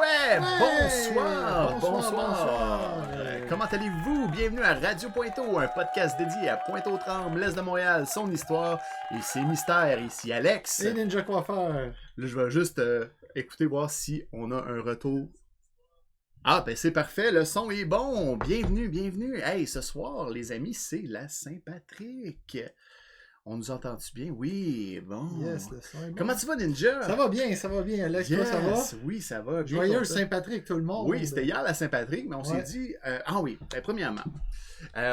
Ouais, bonsoir. Bonsoir. Comment allez-vous? Bienvenue à Radio Pointeau, un podcast dédié à Pointe-aux-Trembles, l'Est de Montréal, son histoire et ses mystères. Ici Alex. Et Ninja Coiffeur. Là, je vais juste écouter, voir si on a un retour. Ah, ben c'est parfait, le son est bon. Bienvenue. Hey, ce soir, les amis, c'est la Saint-Patrick. On nous entend-tu bien? Oui, bon. Yes, le son est bon. Comment tu vas, Ninja? Ça va bien, Alex. Yes, Toi, ça va? oui, ça va. Bien Joyeux content. Saint-Patrick, tout le monde. Oui, c'était hier la Saint-Patrick, mais on s'est dit... premièrement,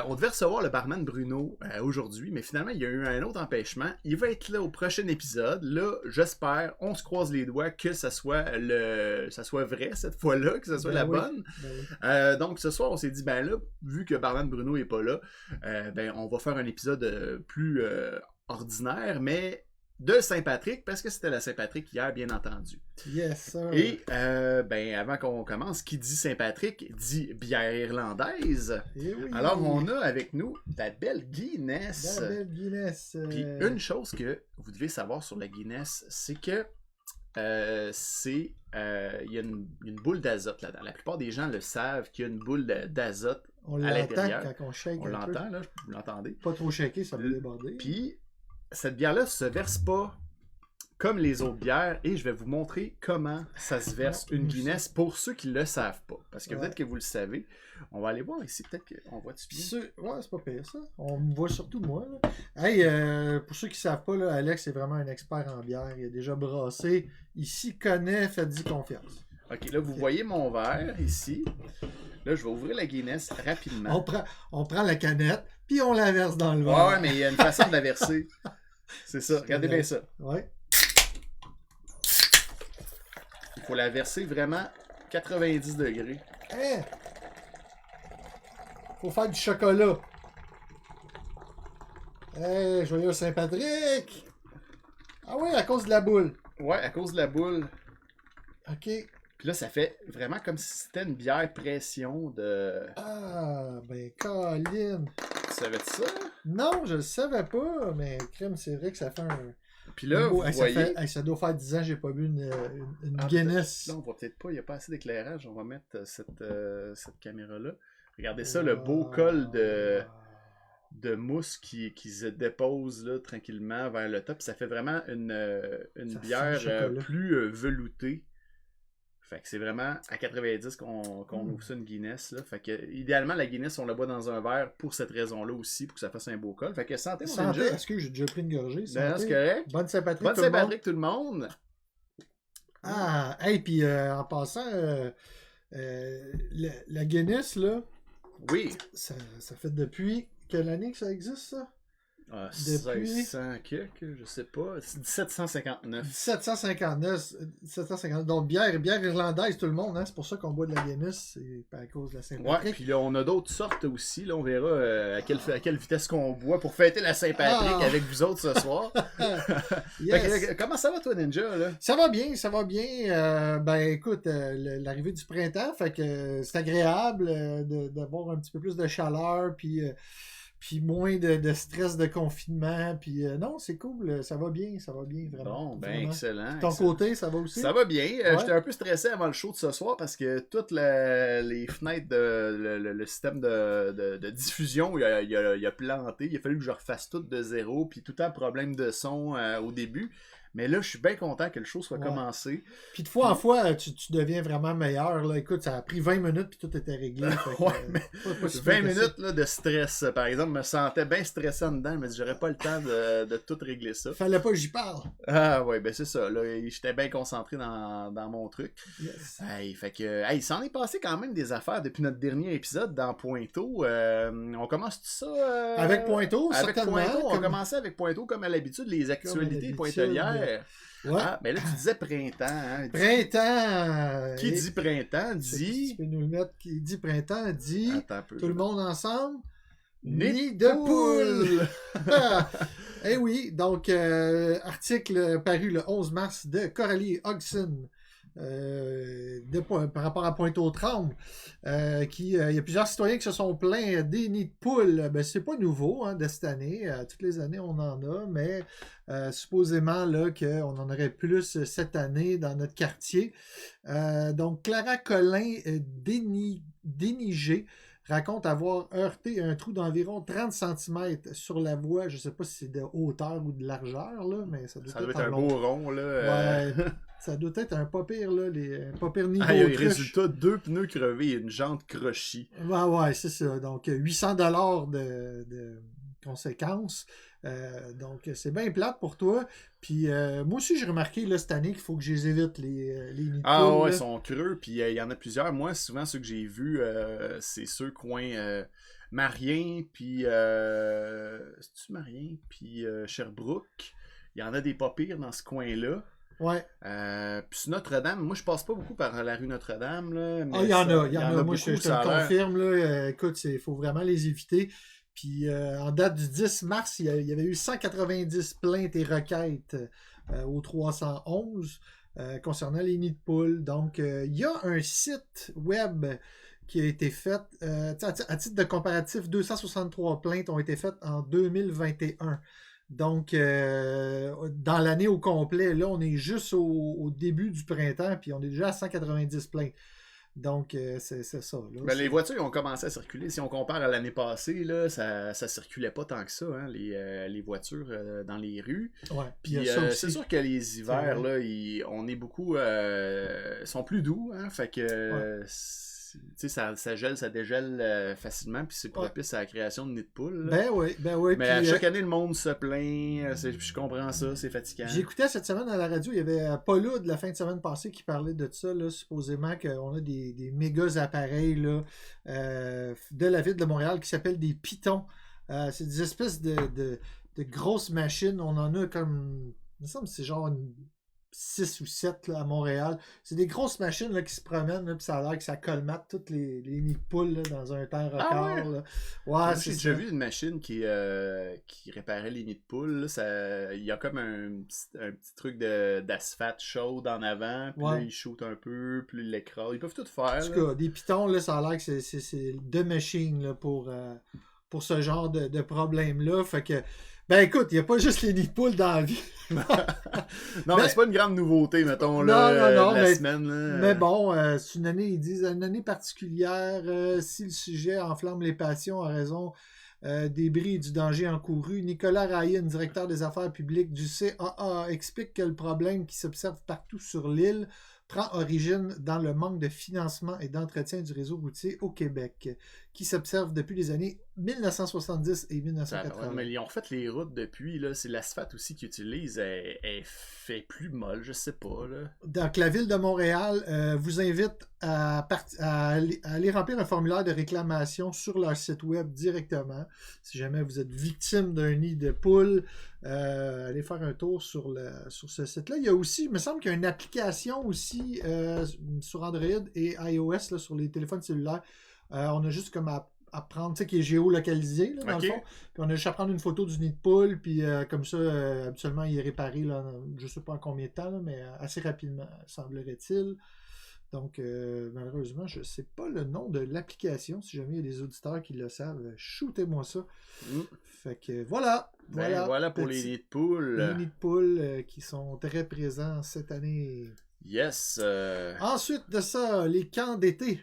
on devait recevoir le barman Bruno aujourd'hui, mais finalement, il y a eu un autre empêchement. Il va être là au prochain épisode. Là, j'espère, on se croise les doigts que ça soit vrai cette fois-là, que ça soit bonne. Ben oui. Donc, ce soir, on s'est dit, ben là, vu que barman Bruno n'est pas là, on va faire un épisode plus ordinaire, mais de Saint-Patrick, parce que c'était la Saint-Patrick hier, bien entendu. Yes, sir. Et, avant qu'on commence, qui dit Saint-Patrick dit bière irlandaise. Eh oui. Alors, on a avec nous la belle Guinness. La belle Guinness. Puis, une chose que vous devez savoir sur la Guinness, c'est que il y a une boule d'azote là-dedans. La plupart des gens le savent qu'il y a une boule d'azote On à l'entend l'intérieur. quand on shake. On un peu. l'entend, là, vous l'entendez. Pas trop shaké, ça va déborder. Puis, cette bière-là se verse pas comme les autres bières et je vais vous montrer comment ça se verse une Guinness pour ceux qui le savent pas. Parce que peut-être que vous le savez. On va aller voir ici, peut-être qu'on voit-tu bien. Ouais, c'est pas pire ça. On me voit surtout moi. Là. Hey, pour ceux qui savent pas, là, Alex est vraiment un expert en bière. Il a déjà brassé. Il s'y connaît, faites-y confiance. Ok, là vous voyez mon verre ici. Là, je vais ouvrir la Guinness rapidement. On prend la canette, puis on la verse dans le verre. Ouais, mais il y a une façon de la verser. C'est ça, regardez bien ça. Ouais. Il faut la verser vraiment 90 degrés. Hein? Faut faire du chocolat. Hey, joyeux Saint-Patrick! Ah oui, à cause de la boule. Ouais, à cause de la boule. OK. Puis là, ça fait vraiment comme si c'était une bière pression de... Ah, ben, Colin. Tu savais ça? Non, je le savais pas, mais crème, c'est vrai que ça fait un... Puis là, vous voyez... ça doit faire 10 ans que j'ai pas bu une Guinness. Là, on voit peut-être pas, il n'y a pas assez d'éclairage. On va mettre cette caméra-là. Regardez ça, le beau col de mousse qui se dépose là, tranquillement vers le top. Ça fait vraiment une bière plus veloutée. Fait que c'est vraiment à 90 qu'on ouvre ça une Guinness. Là. Fait que idéalement, la Guinness, on la boit dans un verre pour cette raison-là aussi, pour que ça fasse un beau col. Fait que santé, mon Santé, ninja. est-ce que j'ai déjà pris une gorgée? Ben, c'est correct. Bonne Saint-Patrick, Bonne Saint-Patrick, tout le monde. Ah, hey, puis en passant, la Guinness, là, oui. Ça fait depuis quelle année que ça existe, ça? Ah, Depuis 1600 quelque, je sais pas. C'est 1759. 1759. Donc, bière irlandaise, tout le monde, hein? C'est pour ça qu'on boit de la Guinness, c'est à cause de la Saint-Patrick. Ouais, puis là, on a d'autres sortes aussi. Là, on verra à quelle vitesse qu'on boit pour fêter la Saint-Patrick avec vous autres ce soir. Yes. Fait que, comment ça va, toi, Ninja? Là? Ça va bien. Écoute, l'arrivée du printemps, fait que c'est agréable d'avoir un petit peu plus de chaleur, puis moins de stress de confinement. Puis non, c'est cool. Ça va bien, vraiment. Bon, ben vraiment. excellent. De ton côté, ça va aussi? Ça va bien. Ouais. J'étais un peu stressé avant le show de ce soir parce que toutes les fenêtres, le système de diffusion, il a planté. Il a fallu que je refasse tout de zéro. Puis tout un problème de son au début. Mais là, je suis bien content que le show soit commencé. Puis de fois en fois, tu deviens vraiment meilleur. Là. Écoute, ça a pris 20 minutes puis tout était réglé. Mais 20 minutes là, de stress, par exemple, je me sentais bien stressé en dedans. Je me dis, j'aurais pas le temps de tout régler ça. Fallait pas que j'y parle. Ah ouais, ben c'est ça. Là, j'étais bien concentré dans mon truc. Yes. Fait que, il s'en est passé quand même des affaires depuis notre dernier épisode dans Pointeau. On commence tout ça... avec Pointeau, avec certainement. Pointeau, on commençait avec Pointeau comme à l'habitude, les actualités pointelières. Ouais. Ah, mais là, tu disais printemps. Hein? Printemps. Qui dit printemps dit... Tu peux nous le mettre. Qui dit printemps dit... Attends un peu, tout le monde ensemble. Nid de poule. Eh oui, donc article paru le 11 mars de Coralie Hodgson. par rapport à Pointe-aux-Trembles, il y a plusieurs citoyens qui se sont plaints des nids de poules. Ben, c'est pas nouveau de cette année. Toutes les années, on en a, mais supposément là, qu'on en aurait plus cette année dans notre quartier. Donc, Clara Collin Dénigé raconte avoir heurté un trou d'environ 30 cm sur la voie. Je ne sais pas si c'est de hauteur ou de largeur, là, mais ça doit être un beau rond. Ouais, ça doit être un pas pire, là, un pas pire niveau de résultat, 2 pneus crevés et une jante crochie. Ouais, c'est ça. Donc, 800$ de conséquences. Donc, c'est bien plate pour toi. Puis, moi aussi, j'ai remarqué là, cette année qu'il faut que je les évite, les nids de poules, ouais, ils sont creux. Puis, il y en a plusieurs. Moi, souvent, ceux que j'ai vus, c'est ceux coin Marien, puis... c'est-tu Marien? Puis Sherbrooke. Il y en a des pas pires dans ce coin-là. Ouais. Puis sur Notre-Dame, moi je passe pas beaucoup par la rue Notre-Dame. Là, mais il y en a. Moi, beaucoup, je te le confirme. Là, écoute, il faut vraiment les éviter. Puis en date du 10 mars, il y avait eu 190 plaintes et requêtes au 311 concernant les nids de poules. Donc, il y a un site web qui a été fait. À titre de comparatif, 263 plaintes ont été faites en 2021. Donc, dans l'année au complet, là, on est juste au début du printemps, puis on est déjà à 190 plaintes. Donc, c'est ça. Là, ben, les voitures ont commencé à circuler. Si on compare à l'année passée, là, ça circulait pas tant que ça, hein, les voitures dans les rues. Ouais, puis c'est sûr que les hivers, là, on est beaucoup... sont plus doux, hein, fait que... Ça gèle, ça dégèle facilement, puis c'est propice à la création de nids de poules. Ben oui. Mais à chaque année, le monde se plaint. Je comprends ça, c'est fatigant. J'écoutais cette semaine à la radio, il y avait Paul de la fin de semaine passée qui parlait de ça, là, supposément qu'on a des méga appareils là, de la ville de Montréal qui s'appellent des pitons. C'est des espèces de grosses machines. On en a comme... Il me semble que c'est genre 6 ou 7 là, à Montréal. C'est des grosses machines là, qui se promènent, puis ça a l'air que ça colmate toutes les nids de poules là, dans un temps record. Ouais, j'ai déjà vu une machine qui réparait les nids de poules. Il y a comme un petit truc d'asphalte chaude en avant, puis là, ils shootent un peu, puis ils l'écrasent. Ils peuvent tout faire. En tout cas, des pitons, là, ça a l'air que c'est de machine là, pour ce genre de problème-là. Fait que ben écoute, il n'y a pas juste les nids de poules dans la vie. Non, mais c'est pas une grande nouveauté, mettons, là, la semaine. Là. Mais bon, c'est une année, ils disent, une année particulière. Si le sujet enflamme les passions à raison des bris et du danger encouru, Nicolas Ryan, directeur des affaires publiques du CAA, explique que le problème qui s'observe partout sur l'île prend origine dans le manque de financement et d'entretien du réseau routier au Québec, qui s'observe depuis les années 1970 et 1980. Mais ils ont refait les routes depuis, là, c'est l'asphalte aussi qu'ils utilisent, elle fait plus molle, je sais pas. Là. Donc la ville de Montréal vous invite à aller remplir un formulaire de réclamation sur leur site web directement. Si jamais vous êtes victime d'un nid de poule, allez faire un tour sur ce site-là. Il y a aussi, il me semble qu'il y a une application aussi sur Android et iOS là, sur les téléphones cellulaires. On a juste comme à prendre, tu sais, qui est géolocalisé, là, dans le fond. Puis on a juste à prendre une photo du nid de poule, puis comme ça, habituellement, il est réparé, là, je sais pas en combien de temps, là, mais assez rapidement, semblerait-il. Donc, malheureusement, je sais pas le nom de l'application. Si jamais il y a des auditeurs qui le savent, shootez-moi ça. Fait que voilà. Voilà pour les nids de poules. Les nids de poules qui sont très présents cette année. Yes. Ensuite de ça, les camps d'été.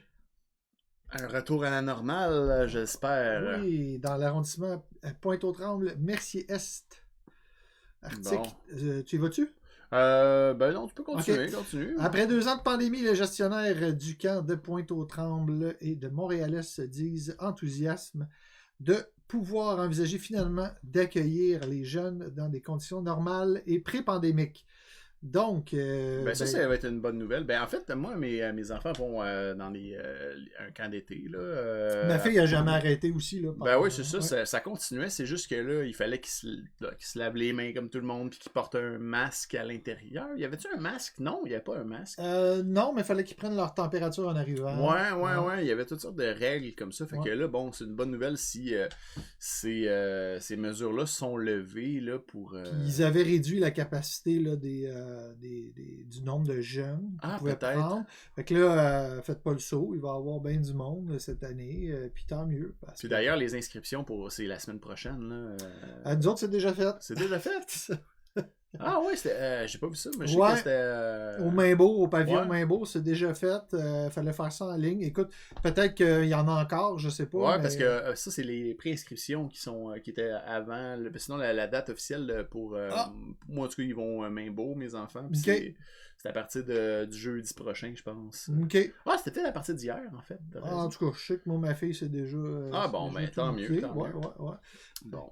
Un retour à la normale, j'espère. Oui, dans l'arrondissement Pointe-aux-Trembles, Mercier-Est. Arctique. Bon. Tu y vas-tu? Ben non, tu peux continuer, continue. Après 2 ans de pandémie, les gestionnaires du camp de Pointe-aux-Trembles et de Montréal se disent enthousiasme de pouvoir envisager finalement d'accueillir les jeunes dans des conditions normales et pré-pandémiques. Donc, ça va être une bonne nouvelle. Ben, en fait, moi, mes enfants vont dans un camp d'été. Ma fille n'a jamais arrêté aussi. Là, oui, c'est ça, ça continuait. C'est juste que là, il fallait qu'ils se lavent les mains comme tout le monde puis qu'ils portent un masque à l'intérieur. Y avait-tu un masque? Non, il n'y avait pas un masque. Non, mais il fallait qu'ils prennent leur température en arrivant. Ouais. Il y avait toutes sortes de règles comme ça. Fait que là, bon, c'est une bonne nouvelle si ces mesures-là sont levées là, pour... Ils avaient réduit la capacité là, du nombre de jeunes qu'ils pouvaient peut-être. prendre. Fait que là, faites pas le saut, il va y avoir bien du monde cette année, puis tant mieux. Puis d'ailleurs, les inscriptions, c'est la semaine prochaine. Là, nous autres, c'est déjà fait. C'est déjà fait? Ah ouais, j'ai pas vu ça, mais je sais Ouais. que c'était... Au Maimbeau, au pavillon Ouais. Maimbeau, c'est déjà fait. Fallait faire ça en ligne. Écoute, peut-être qu'il y en a encore, je sais pas. Ouais, mais... parce que ça, c'est les préinscriptions qui étaient avant. Sinon, la date officielle pour... moi, en tout cas, ils vont Maimbeau, mes enfants. Puis c'est à partir du jeudi prochain, je pense. OK. Ah, c'était peut-être à partir d'hier, en fait. En tout cas, je sais que moi, ma fille, c'est déjà... tant mieux. Ouais. Bon.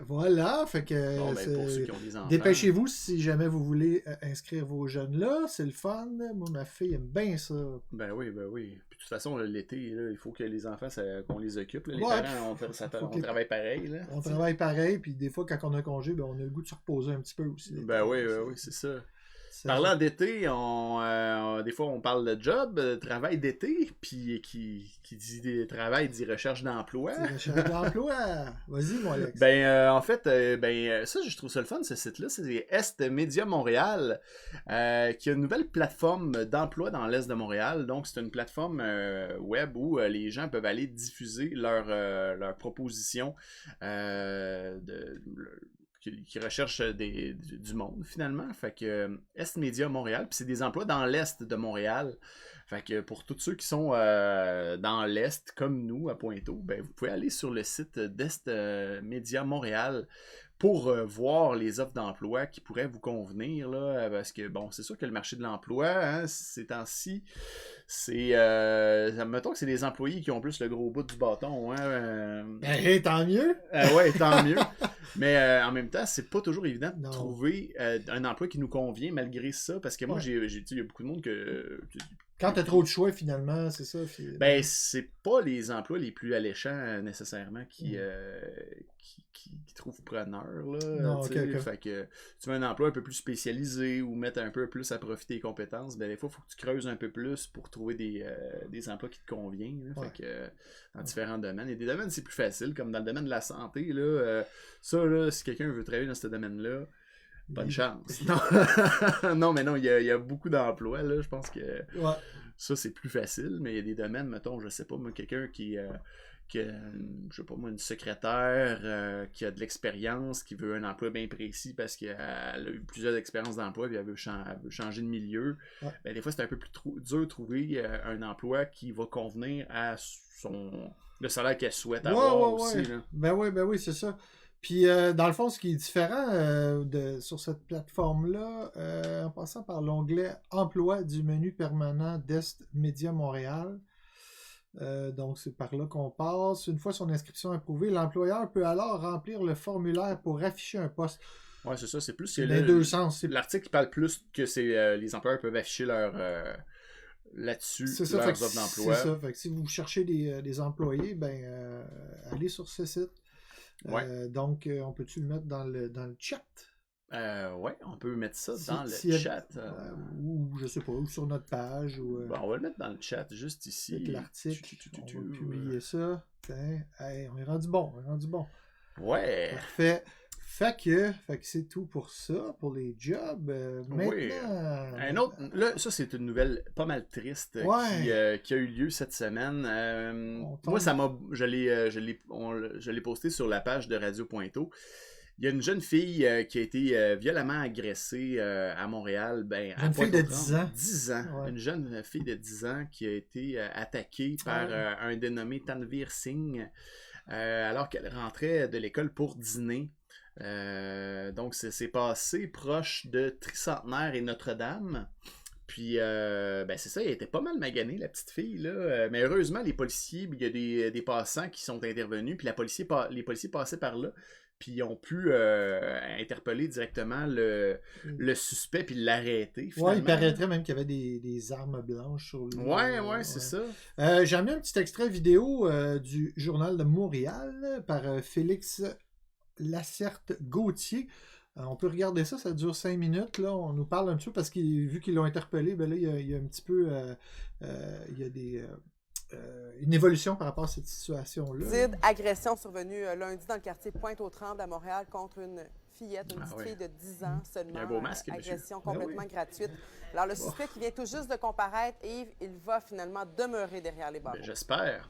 Voilà, fait que... Bon, pour ceux qui ont des enfants... Dépêchez-vous si jamais vous voulez inscrire vos jeunes là, c'est le fun. Moi, ma fille aime bien ça. Ben oui. Puis, de toute façon, l'été, là, il faut que les enfants, qu'on les occupe. Là. Les Ouais, parents, on travaille pareil. Là, on travaille pareil, puis des fois, quand on a congé, ben, on a le goût de se reposer un petit peu aussi. Ben oui, c'est ça. Parlant d'été, des fois on parle de job, travail d'été, puis qui dit travail dit recherche d'emploi. Recherche d'emploi. Vas-y, mon Alex. En fait, ça, je trouve ça le fun, ce site-là. C'est Est Média Montréal, qui a une nouvelle plateforme d'emploi dans l'Est de Montréal. Donc, c'est une plateforme web où les gens peuvent aller diffuser leurs propositions qui recherchent du monde, finalement. Fait que Est Média Montréal, puis c'est des emplois dans l'Est de Montréal. Fait que pour tous ceux qui sont dans l'Est, comme nous, à Pointeau, ben, vous pouvez aller sur le site d'Est Média Montréal pour voir les offres d'emploi qui pourraient vous convenir, là, parce que, bon, c'est sûr que le marché de l'emploi, hein, ces temps-ci, mettons que c'est les employés qui ont plus le gros bout du bâton. Hein, tant mieux! Ouais, tant mieux. Mais en même temps, c'est pas toujours évident de trouver un emploi qui nous convient malgré ça, parce que moi, il y a beaucoup de monde Quand t'as trop de choix, finalement, c'est ça. Ben, c'est pas les emplois les plus alléchants, nécessairement, qui trouvent preneur, là. Non, okay. Fait que tu veux un emploi un peu plus spécialisé ou mettre un peu plus à profit tes compétences, ben des fois, il faut que tu creuses un peu plus pour trouver des emplois qui te conviennent. Fait que dans différents domaines. Il y a des domaines, c'est plus facile, comme dans le domaine de la santé, là. Ça, là, si quelqu'un veut travailler dans ce domaine-là, pas de chance. Non, mais non, il y a beaucoup d'emplois, là. Je pense que ça, c'est plus facile, mais il y a des domaines, mettons, je sais pas, moi, quelqu'un qui a, je sais pas moi, une secrétaire qui a de l'expérience, qui veut un emploi bien précis parce qu'elle a eu plusieurs expériences d'emploi et elle veut changer de milieu. Ben, des fois, c'est un peu plus dur de trouver un emploi qui va convenir à le salaire qu'elle souhaite avoir aussi. Là. Ben oui, c'est ça. Puis, dans le fond, ce qui est différent sur cette plateforme-là, en passant par l'onglet « Emploi » du menu permanent d'Est Média Montréal, donc c'est par là qu'on passe. Une fois son inscription approuvée, l'employeur peut alors remplir le formulaire pour afficher un poste. Oui, c'est ça, c'est plus... Dans les deux sens. L'article parle plus que les employeurs peuvent afficher là-dessus leurs offres d'emploi. C'est ça, fait que si vous cherchez des employés, ben allez sur ce site. Donc, on peut-tu le mettre dans le chat? Oui, on peut mettre ça dans le chat. Ou, je sais pas, ou sur notre page. On va le mettre dans le chat, juste ici. Avec l'article, on va publier ça. On est rendu bon, Ouais! Parfait. Fait que c'est tout pour ça, pour les jobs. Maintenant... Un autre, là, ça c'est une nouvelle pas mal triste qui a eu lieu cette semaine. Moi, je l'ai posté sur la page de Radio Pointeau. Il y a une jeune fille qui a été violemment agressée à Montréal. Une fille de 10 ans. 10 ans. Ouais. Une jeune fille de 10 ans qui a été attaquée par un dénommé Tanvir Singh alors qu'elle rentrait de l'école pour dîner. Donc, c'est passé proche de Tricentenaire et Notre-Dame. Puis, c'est ça, elle était pas mal maganée, la petite fille, là. Mais heureusement, les policiers, il y a des passants qui sont intervenus, puis les policiers passaient par là, puis ils ont pu interpeller directement le suspect, puis l'arrêter, finalement. Ouais, il paraîtrait même qu'il y avait des armes blanches sur lui. Ouais, c'est ça. J'ai amené un petit extrait vidéo du Journal de Montréal par Félix Lacerte-Gauthier. On peut regarder ça, ça dure 5 minutes. Là. On nous parle un petit peu parce que vu qu'ils l'ont interpellé, ben là, il y a un petit peu il y a une évolution par rapport à cette situation-là. Agression survenue lundi dans le quartier Pointe-aux-Trembles à Montréal contre une fillette, une petite ouais. fille de 10 ans seulement. Il a un beau masque, monsieur. Agression complètement gratuite. Alors, le suspect qui vient tout juste de comparaître, Yves, il va finalement demeurer derrière les barreaux. Ben, j'espère.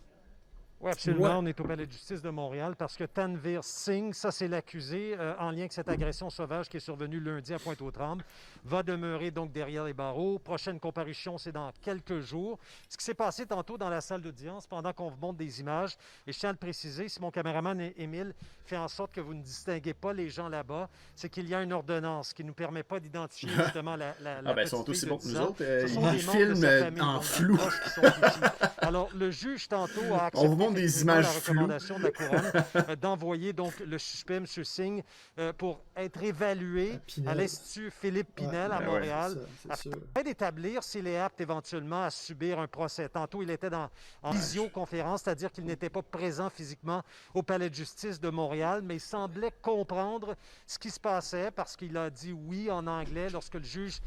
Oui, absolument. Ouais. On est au Palais de justice de Montréal parce que Tanvir Singh, ça c'est l'accusé en lien avec cette agression sauvage qui est survenue lundi à Pointe-aux-Trembles, va demeurer donc derrière les barreaux. Prochaine comparution, c'est dans quelques jours. Ce qui s'est passé tantôt dans la salle d'audience, pendant qu'on vous montre des images, et je tiens à le préciser, si mon caméraman Émile fait en sorte que vous ne distinguez pas les gens là-bas, c'est qu'il y a une ordonnance qui ne nous permet pas d'identifier justement la Ah ben, ils sont aussi bons que nous autres. Ce sont Ils des membres de filment sa famille, en donc, flou. proches qui sont ici. Alors, le juge tantôt a accepté On vous montre des effectivement images la floues. recommandation de la couronne d'envoyer donc le suspect, M. Singh, pour être évalué Pinel. à l'Institut Philippe Pinel à ben ouais. Montréal, C'est sûr. afin d'établir s'il est apte éventuellement à subir un procès. Tantôt, il était en visioconférence, c'est-à-dire qu'il n'était pas présent physiquement au Palais de justice de Montréal, mais il semblait comprendre ce qui se passait parce qu'il a dit oui en anglais lorsque le juge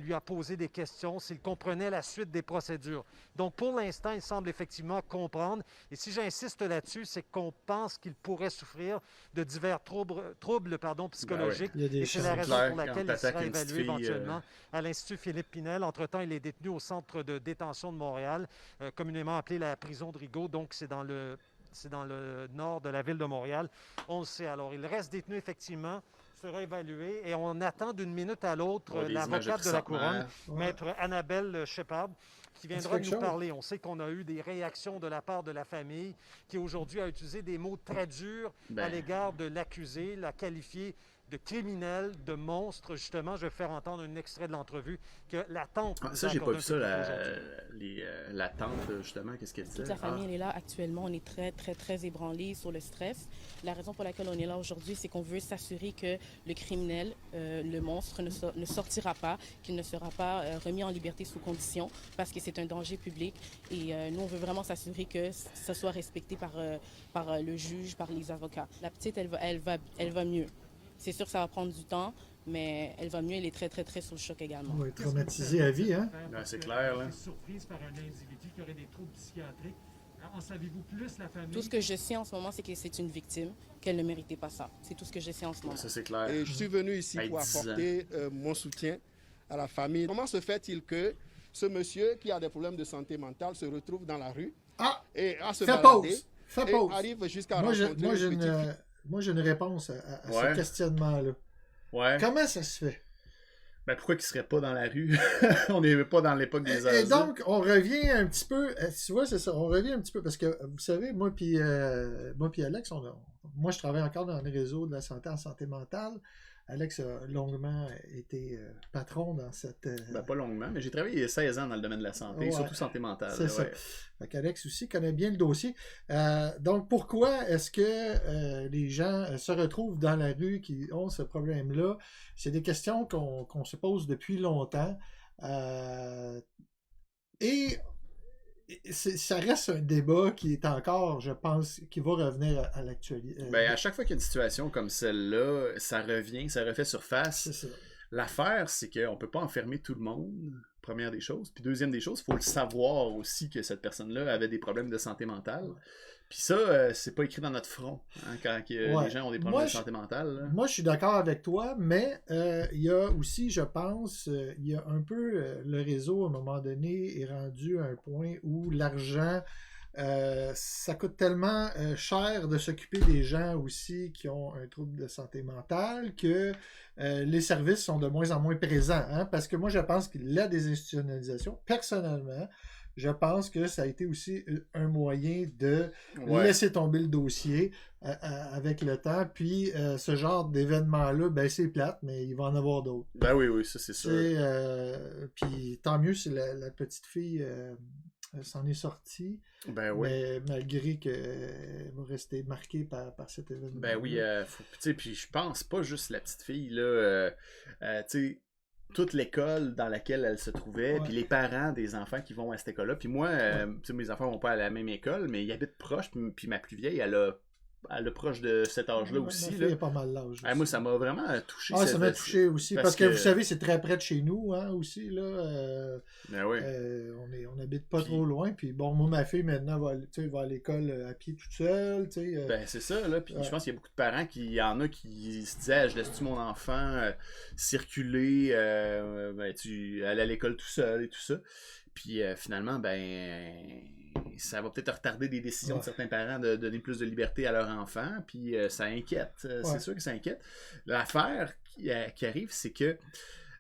lui a posé des questions, s'il comprenait la suite des procédures. Donc, pour l'instant, il semble effectivement comprendre. Et si j'insiste là-dessus, c'est qu'on pense qu'il pourrait souffrir de divers troubles psychologiques. Il y a des Et c'est la chances. raison Clair, pour laquelle quand il t'attaques sera une petite évalué fille, éventuellement à l'Institut Philippe Pinel. Entre-temps, il est détenu au centre de détention de Montréal, communément appelé la prison de Rigaud. Donc, c'est dans le nord de la ville de Montréal. On le sait. Alors, il reste détenu effectivement, sera évalué et on attend d'une minute à l'autre Ouais, des images l'avocate de la couronne, Ouais. maître Annabelle Shepard, qui viendra quelque nous chose. parler. On sait qu'on a eu des réactions de la part de la famille qui aujourd'hui a utilisé des mots très durs à Ben. l'égard de l'accusé, l'a qualifié de criminel, de monstre. Justement, je vais faire entendre un extrait de l'entrevue que la tante... Ah, nous ça, a j'ai pas accordé vu un ça, peu plus aujourd'hui. la tante, justement, qu'est-ce qu'elle disait? Toute la famille, elle est là actuellement. On est très, très, très ébranlés sur le stress. La raison pour laquelle on est là aujourd'hui, c'est qu'on veut s'assurer que le criminel, le monstre, ne sortira pas, qu'il ne sera pas remis en liberté sous condition, parce que c'est un danger public. Et nous, on veut vraiment s'assurer que ça soit respecté par le juge, par les avocats. La petite, elle va mieux. C'est sûr que ça va prendre du temps, mais elle va mieux. Elle est très, très, très sous le choc également. Ouais, traumatisé à vie, hein? Ben, c'est clair, là. Surprise par un individu qui aurait des troubles psychiatriques. En savez-vous plus, la famille? Tout ce que je sais en ce moment, c'est que c'est une victime, qu'elle ne méritait pas ça. C'est tout ce que je sais en ce moment. Ça, c'est clair. Et je suis venu ici Hey, pour 10 ans. apporter mon soutien à la famille. Comment se fait-il que ce monsieur qui a des problèmes de santé mentale se retrouve dans la rue Ah! et à se Fais balader pause! Fais et pause! arrive jusqu'à Moi, rencontrer moi, j'ai une petite fille? moi, j'ai une réponse à Ouais. ce questionnement-là. Ouais. Comment ça se fait? Ben, pourquoi qu'il serait pas dans la rue? On n'est pas dans l'époque des Et asiles. donc, on revient un petit peu, tu vois, c'est ça, on revient un petit peu, parce que, vous savez, moi puis Alex, moi, je travaille encore dans le réseau de la santé en santé mentale. Alex a longuement été patron dans cette... Ben, pas longuement, mais j'ai travaillé 16 ans dans le domaine de la santé, Ouais. surtout santé mentale. C'est là, ça. ouais. Fait qu'Alex aussi connaît bien le dossier. Donc, pourquoi est-ce que les gens se retrouvent dans la rue qui ont ce problème-là? C'est des questions qu'on se pose depuis longtemps. Et ça reste un débat qui est encore, je pense, qui va revenir à l'actualité. Ben, à chaque fois qu'il y a une situation comme celle-là, ça revient, ça refait surface. C'est ça. L'affaire, c'est qu'on ne peut pas enfermer tout le monde, première des choses. Puis deuxième des choses, il faut le savoir aussi que cette personne-là avait des problèmes de santé mentale. Puis ça, c'est pas écrit dans notre front, hein, quand les gens ont des problèmes de santé mentale. Là. Moi, je suis d'accord avec toi, mais il y a aussi, je pense, il y a un peu le réseau, à un moment donné, est rendu à un point où l'argent, ça coûte tellement cher de s'occuper des gens aussi qui ont un trouble de santé mentale que les services sont de moins en moins présents. Hein, parce que moi, je pense que la désinstitutionnalisation, personnellement, je pense que ça a été aussi un moyen de laisser tomber le dossier avec le temps. Puis ce genre d'événement-là, ben c'est plate, mais il va en avoir d'autres. Ben oui, ça c'est sûr. Puis tant mieux si la petite fille s'en est sortie. Ben oui. Mais malgré qu'elle va rester marquée par cet événement. Ben oui, puis je pense pas juste la petite fille, là, tu sais, toute l'école dans laquelle elle se trouvait, puis les parents des enfants qui vont à cette école-là. Puis moi, tu sais, mes enfants vont pas à la même école, mais ils habitent proches, puis ma plus vieille, elle a elle est proche de cet âge-là aussi. Ma Là. fille est pas mal l'âge. Moi, ça m'a vraiment touché. Ah, ça m'a touché aussi. Parce que vous savez, c'est très près de chez nous, hein, aussi. Là, ben oui. On n'habite pas trop loin. Puis bon, moi, ma fille, maintenant, va à l'école à pied toute seule. Ben, c'est ça, là. Puis je pense qu'il y a beaucoup de parents il y en a qui se disaient, je laisse-tu mon enfant circuler, aller à l'école tout seul et tout ça. Puis finalement, ça va peut-être retarder des décisions de certains parents de donner plus de liberté à leur enfant. Puis ça inquiète. C'est sûr que ça inquiète. L'affaire qui arrive, c'est que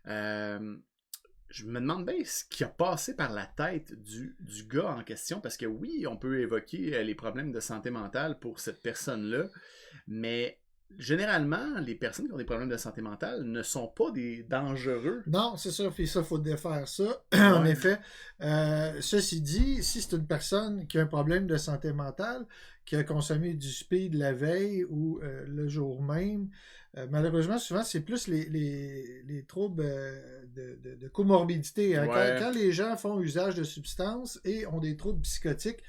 je me demande bien ce qui a passé par la tête du gars en question. Parce que oui, on peut évoquer les problèmes de santé mentale pour cette personne-là. Mais généralement, les personnes qui ont des problèmes de santé mentale ne sont pas des dangereux. Non, c'est ça. Puis ça, il faut défaire ça. En effet. Ceci dit, si c'est une personne qui a un problème de santé mentale, qui a consommé du speed la veille ou le jour même, malheureusement, souvent, c'est plus les troubles de comorbidité. Hein. Quand les gens font usage de substances et ont des troubles psychotiques,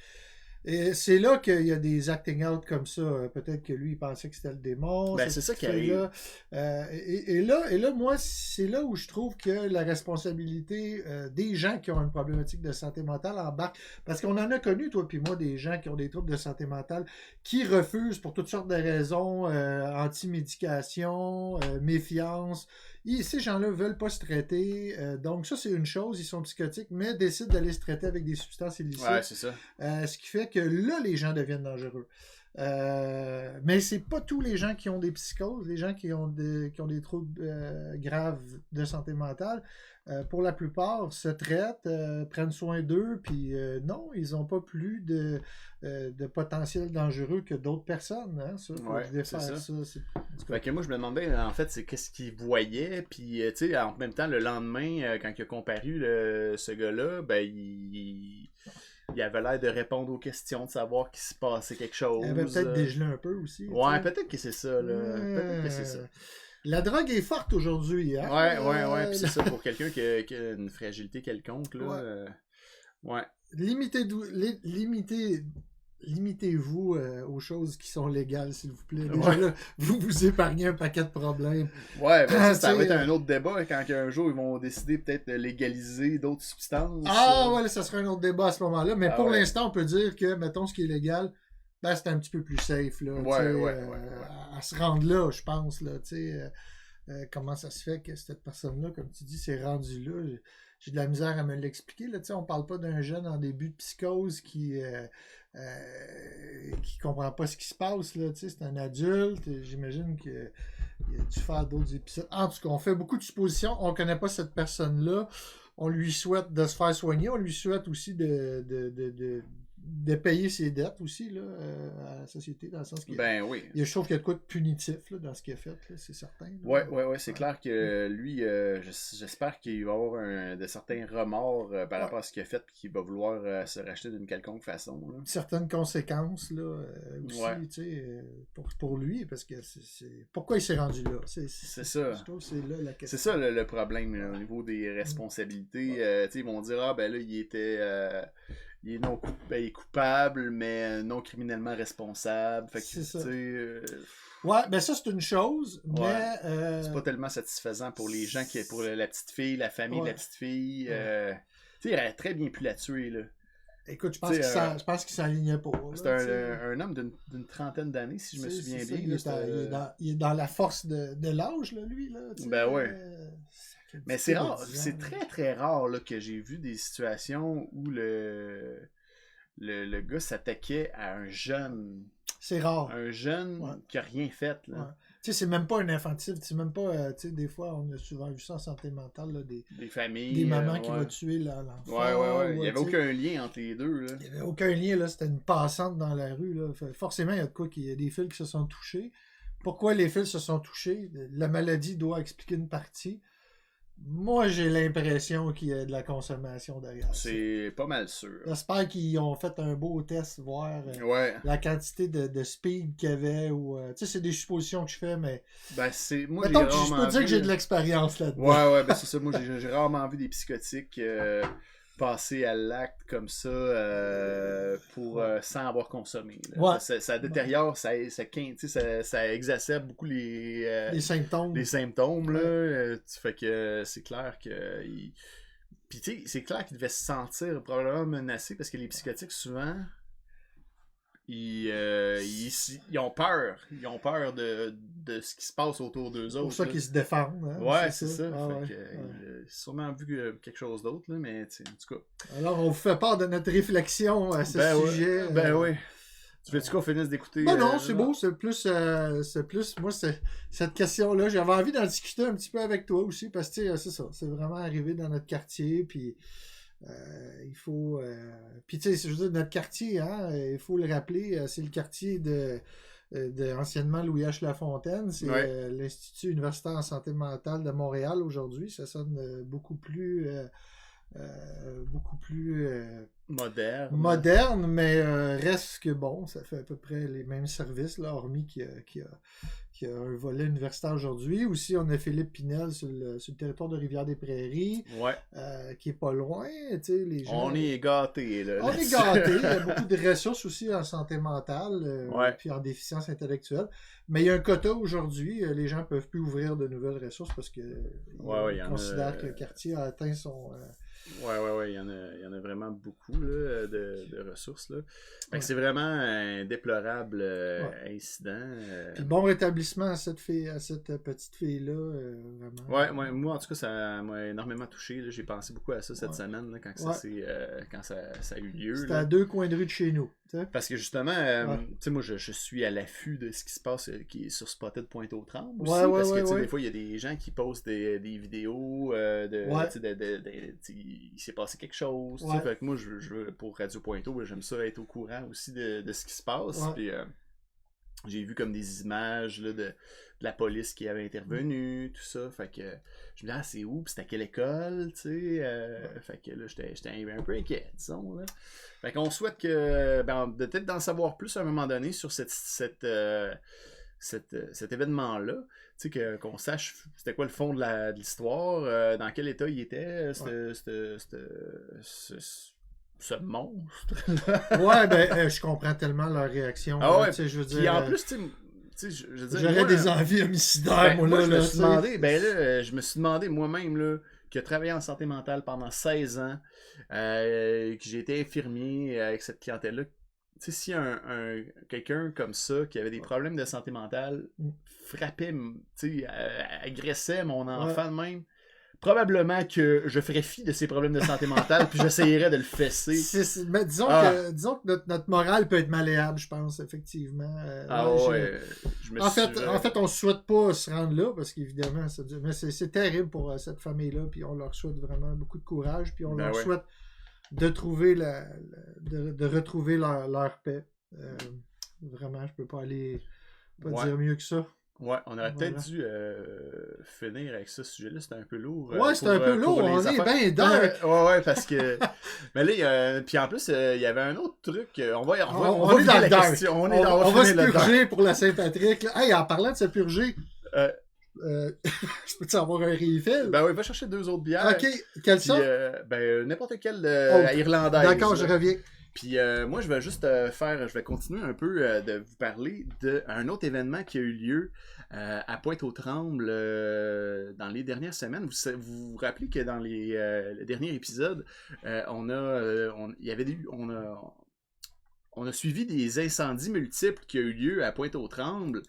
et c'est là qu'il y a des acting out comme ça. Peut-être que lui, il pensait que c'était le démon. C'est ça qui arrive. Et là, moi, c'est là où je trouve que la responsabilité des gens qui ont une problématique de santé mentale embarque. Parce qu'on en a connu, toi puis moi, des gens qui ont des troubles de santé mentale qui refusent pour toutes sortes de raisons, anti-médication, méfiance. Ces gens-là ne veulent pas se traiter. Donc, ça, c'est une chose. Ils sont psychotiques, mais décident d'aller se traiter avec des substances illicites. Ouais, c'est ça. Ce qui fait que là, les gens deviennent dangereux. Mais c'est pas tous les gens qui ont des psychoses, les gens qui ont des troubles graves de santé mentale. Pour la plupart, se traitent, prennent soin d'eux, puis non, ils n'ont pas plus de potentiel dangereux que d'autres personnes. Hein, ça, faut défaire ça. Fait que moi, je me demandais, en fait, c'est qu'est-ce qu'ils voyaient, puis, tu sais, en même temps, le lendemain, quand il a comparu, ce gars-là, il avait l'air de répondre aux questions, de savoir qu'il se passait quelque chose. Il avait peut-être dégelé un peu aussi. Ouais, peut-être que c'est ça, là. Peut-être que c'est ça. La drogue est forte aujourd'hui. Hein? Ouais. Puis c'est ça, pour quelqu'un qui a une fragilité quelconque, là. Ouais. Limitez-vous aux choses qui sont légales, s'il vous plaît. Déjà, là, vous épargnez un paquet de problèmes. Ouais, ça va être un autre débat quand un jour ils vont décider peut-être de légaliser d'autres substances. Ouais, ça sera un autre débat à ce moment-là. Mais pour l'instant, on peut dire que, mettons, ce qui est légal, c'est un petit peu plus safe. Là, à se rendre là, je pense. Là, comment ça se fait que cette personne-là, comme tu dis, s'est rendue là? J'ai de la misère à me l'expliquer. Là, on parle pas d'un jeune en début de psychose qui comprend pas ce qui se passe. Là, c'est un adulte. J'imagine qu'il a dû faire d'autres épisodes. En tout cas, on fait beaucoup de suppositions. On connaît pas cette personne-là. On lui souhaite de se faire soigner. On lui souhaite aussi de payer ses dettes aussi là, à la société, dans le sens qu'il je trouve qu'il y a de quoi de punitif là, dans ce qu'il a fait, là, c'est certain. Là. Ouais, c'est clair que lui, j'espère qu'il va avoir de certains remords par rapport à ce qu'il a fait et qu'il va vouloir se racheter d'une quelconque façon. Là. Certaines conséquences là, aussi pour lui, parce que pourquoi il s'est rendu là? C'est ça. Je trouve que c'est là la question. C'est ça le problème là, au niveau des responsabilités. Ils vont dire, là, il était... il est coupable, mais non criminellement responsable. Fait que, c'est ça. Ouais, ça, c'est une chose, mais... c'est pas tellement satisfaisant pour les gens, pour la petite fille, la famille de la petite fille. Il aurait très bien pu la tuer, là. Écoute, je pense qu'il s'alignait pas. C'est un homme d'une trentaine d'années, si je me souviens bien. Il est dans la force de l'âge, là, lui. Là, mais c'est rare, c'est très très rare là, que j'ai vu des situations où le gars s'attaquait à un jeune. C'est rare. Un jeune qui a rien fait. Là. Ouais. Tu sais, c'est même pas un infantil, c'est même pas, tu sais, des fois, on a souvent vu ça en santé mentale, là, des familles. Des mamans qui vont tuer l'enfant. Ouais. Il n'y avait aucun lien entre les deux, là. Il n'y avait aucun lien, là, c'était une passante dans la rue, là. Forcément, il y a de quoi qu'il y a des fils qui se sont touchés. Pourquoi les fils se sont touchés? La maladie doit expliquer une partie. Moi, j'ai l'impression qu'il y a de la consommation derrière. C'est pas mal sûr. J'espère qu'ils ont fait un beau test, voir la quantité de speed qu'il y avait. Tu sais, c'est des suppositions que je fais, mais... moi, je peux dire que j'ai de l'expérience là-dedans. Ouais, c'est ça. Moi, j'ai rarement vu des psychotiques passer à l'acte comme ça sans avoir consommé. Là. Ouais. Ça détériore, ça exacerbe beaucoup Les symptômes. les symptômes. Là. Fait que c'est clair que... Puis tu sais, c'est clair qu'il devait se sentir probablement menacé parce que les psychotiques, souvent... Ils ont peur. Ils ont peur de ce qui se passe autour d'eux autres. C'est pour ça qu'ils se défendent. Hein, ouais, c'est ça. Ah, fait que, il a sûrement vu quelque chose d'autre, là, mais en tout cas. Alors, on vous fait part de notre réflexion à ce sujet. Ouais. Ben oui. Tu veux-tu qu'on finisse d'écouter? Non, c'est beau. C'est plus, moi, cette question-là, j'avais envie d'en discuter un petit peu avec toi aussi, parce que c'est ça. C'est vraiment arrivé dans notre quartier, puis... il faut... Puis tu sais, je veux dire, notre quartier, hein, il faut le rappeler, c'est le quartier de anciennement Louis H. Lafontaine, c'est l'Institut universitaire en santé mentale de Montréal aujourd'hui. Ça sonne beaucoup plus moderne, mais reste que bon, ça fait à peu près les mêmes services, là, hormis qu'il y a un volet universitaire aujourd'hui. Aussi, on a Philippe Pinel sur le territoire de Rivière-des-Prairies, qui est pas loin. Les gens, on est gâtés. Là, on est gâtés. Il y a beaucoup de ressources aussi en santé mentale, puis en déficience intellectuelle. Mais il y a un quota aujourd'hui. Les gens ne peuvent plus ouvrir de nouvelles ressources parce qu'ils considèrent que le quartier a atteint son... il y en a vraiment beaucoup là, de ressources. Là. Fait que c'est vraiment un déplorable incident. Puis bon rétablissement à cette petite fille-là. Vraiment. Moi, en tout cas, ça m'a énormément touché. Là. J'ai pensé beaucoup à ça cette semaine là, quand ça a eu lieu. C'était à 2 coins de rue de chez nous. T'sais? Parce que justement, moi, je suis à l'affût de ce qui se passe qui est sur Spotted Pointe-aux-Trembles aussi. Parce que des fois, il y a des gens qui postent des vidéos il s'est passé quelque chose. Fait que moi, pour Radio Pointeau, j'aime ça être au courant aussi de ce qui se passe. Puis, j'ai vu comme des images là, de la police qui avait intervenu, tout ça. Fait que je me dis, c'est où? Puis c'était à quelle école? Fait que là, j'étais un peu inquiet, disons. Là. Fait qu'on souhaite que peut-être d'en savoir plus à un moment donné sur cet événement-là. Tu sais, qu'on sache c'était quoi le fond de l'histoire, dans quel état il était, ce monstre. Je comprends tellement leur réaction. Ah là, je veux dire, puis en plus, j'aurais des envies homicidaires, je me suis demandé moi-même là, qui a travaillé en santé mentale pendant 16 ans, que j'ai été infirmier avec cette clientèle-là. Tu sais, si quelqu'un comme ça, qui avait des problèmes de santé mentale, frappait, agressait mon enfant de même, probablement que je ferais fi de ses problèmes de santé mentale puis j'essayerais de le fesser. Mais disons que notre morale peut être malléable, je pense, effectivement. En fait, on ne souhaite pas se rendre là, parce qu'évidemment, mais c'est terrible pour cette famille-là, puis on leur souhaite vraiment beaucoup de courage, puis on leur souhaite de trouver de retrouver leur paix. Vraiment, je peux pas dire mieux que ça. Ouais, on aurait peut-être dû finir avec ça, ce sujet-là, c'était un peu lourd. Ouais, c'était un peu lourd, on est bien dark. Ouais, parce que... Mais là, puis en plus, il y avait un autre truc, on va est dans le dark. On va se purger pour la Saint-Patrick. Hey, en parlant de se purger, je peux-tu avoir un refill? Ben oui, va chercher 2 autres bières. Ok, quelle ça? N'importe quelle irlandaise. D'accord, je reviens. Puis moi, je vais juste je vais continuer un peu de vous parler d'un autre événement qui a eu lieu à Pointe-aux-Trembles dans les dernières semaines. Vous vous rappelez que dans le dernier épisode, on a suivi des incendies multiples qui ont eu lieu à Pointe-aux-Trembles.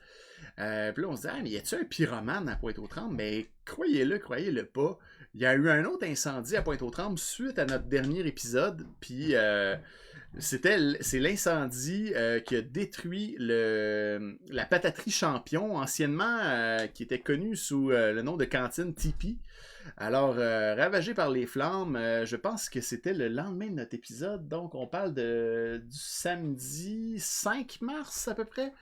Puis là, on se dit, mais y a-t-il un pyromane à Pointe-aux-Trembles? Mais croyez-le pas. Il y a eu un autre incendie à Pointe-aux-Trembles suite à notre dernier épisode. Puis c'est l'incendie qui a détruit la pataterie Champion, anciennement qui était connue sous le nom de cantine Tipeee. Alors, ravagé par les flammes, je pense que c'était le lendemain de notre épisode. Donc, on parle du samedi 5 mars à peu près.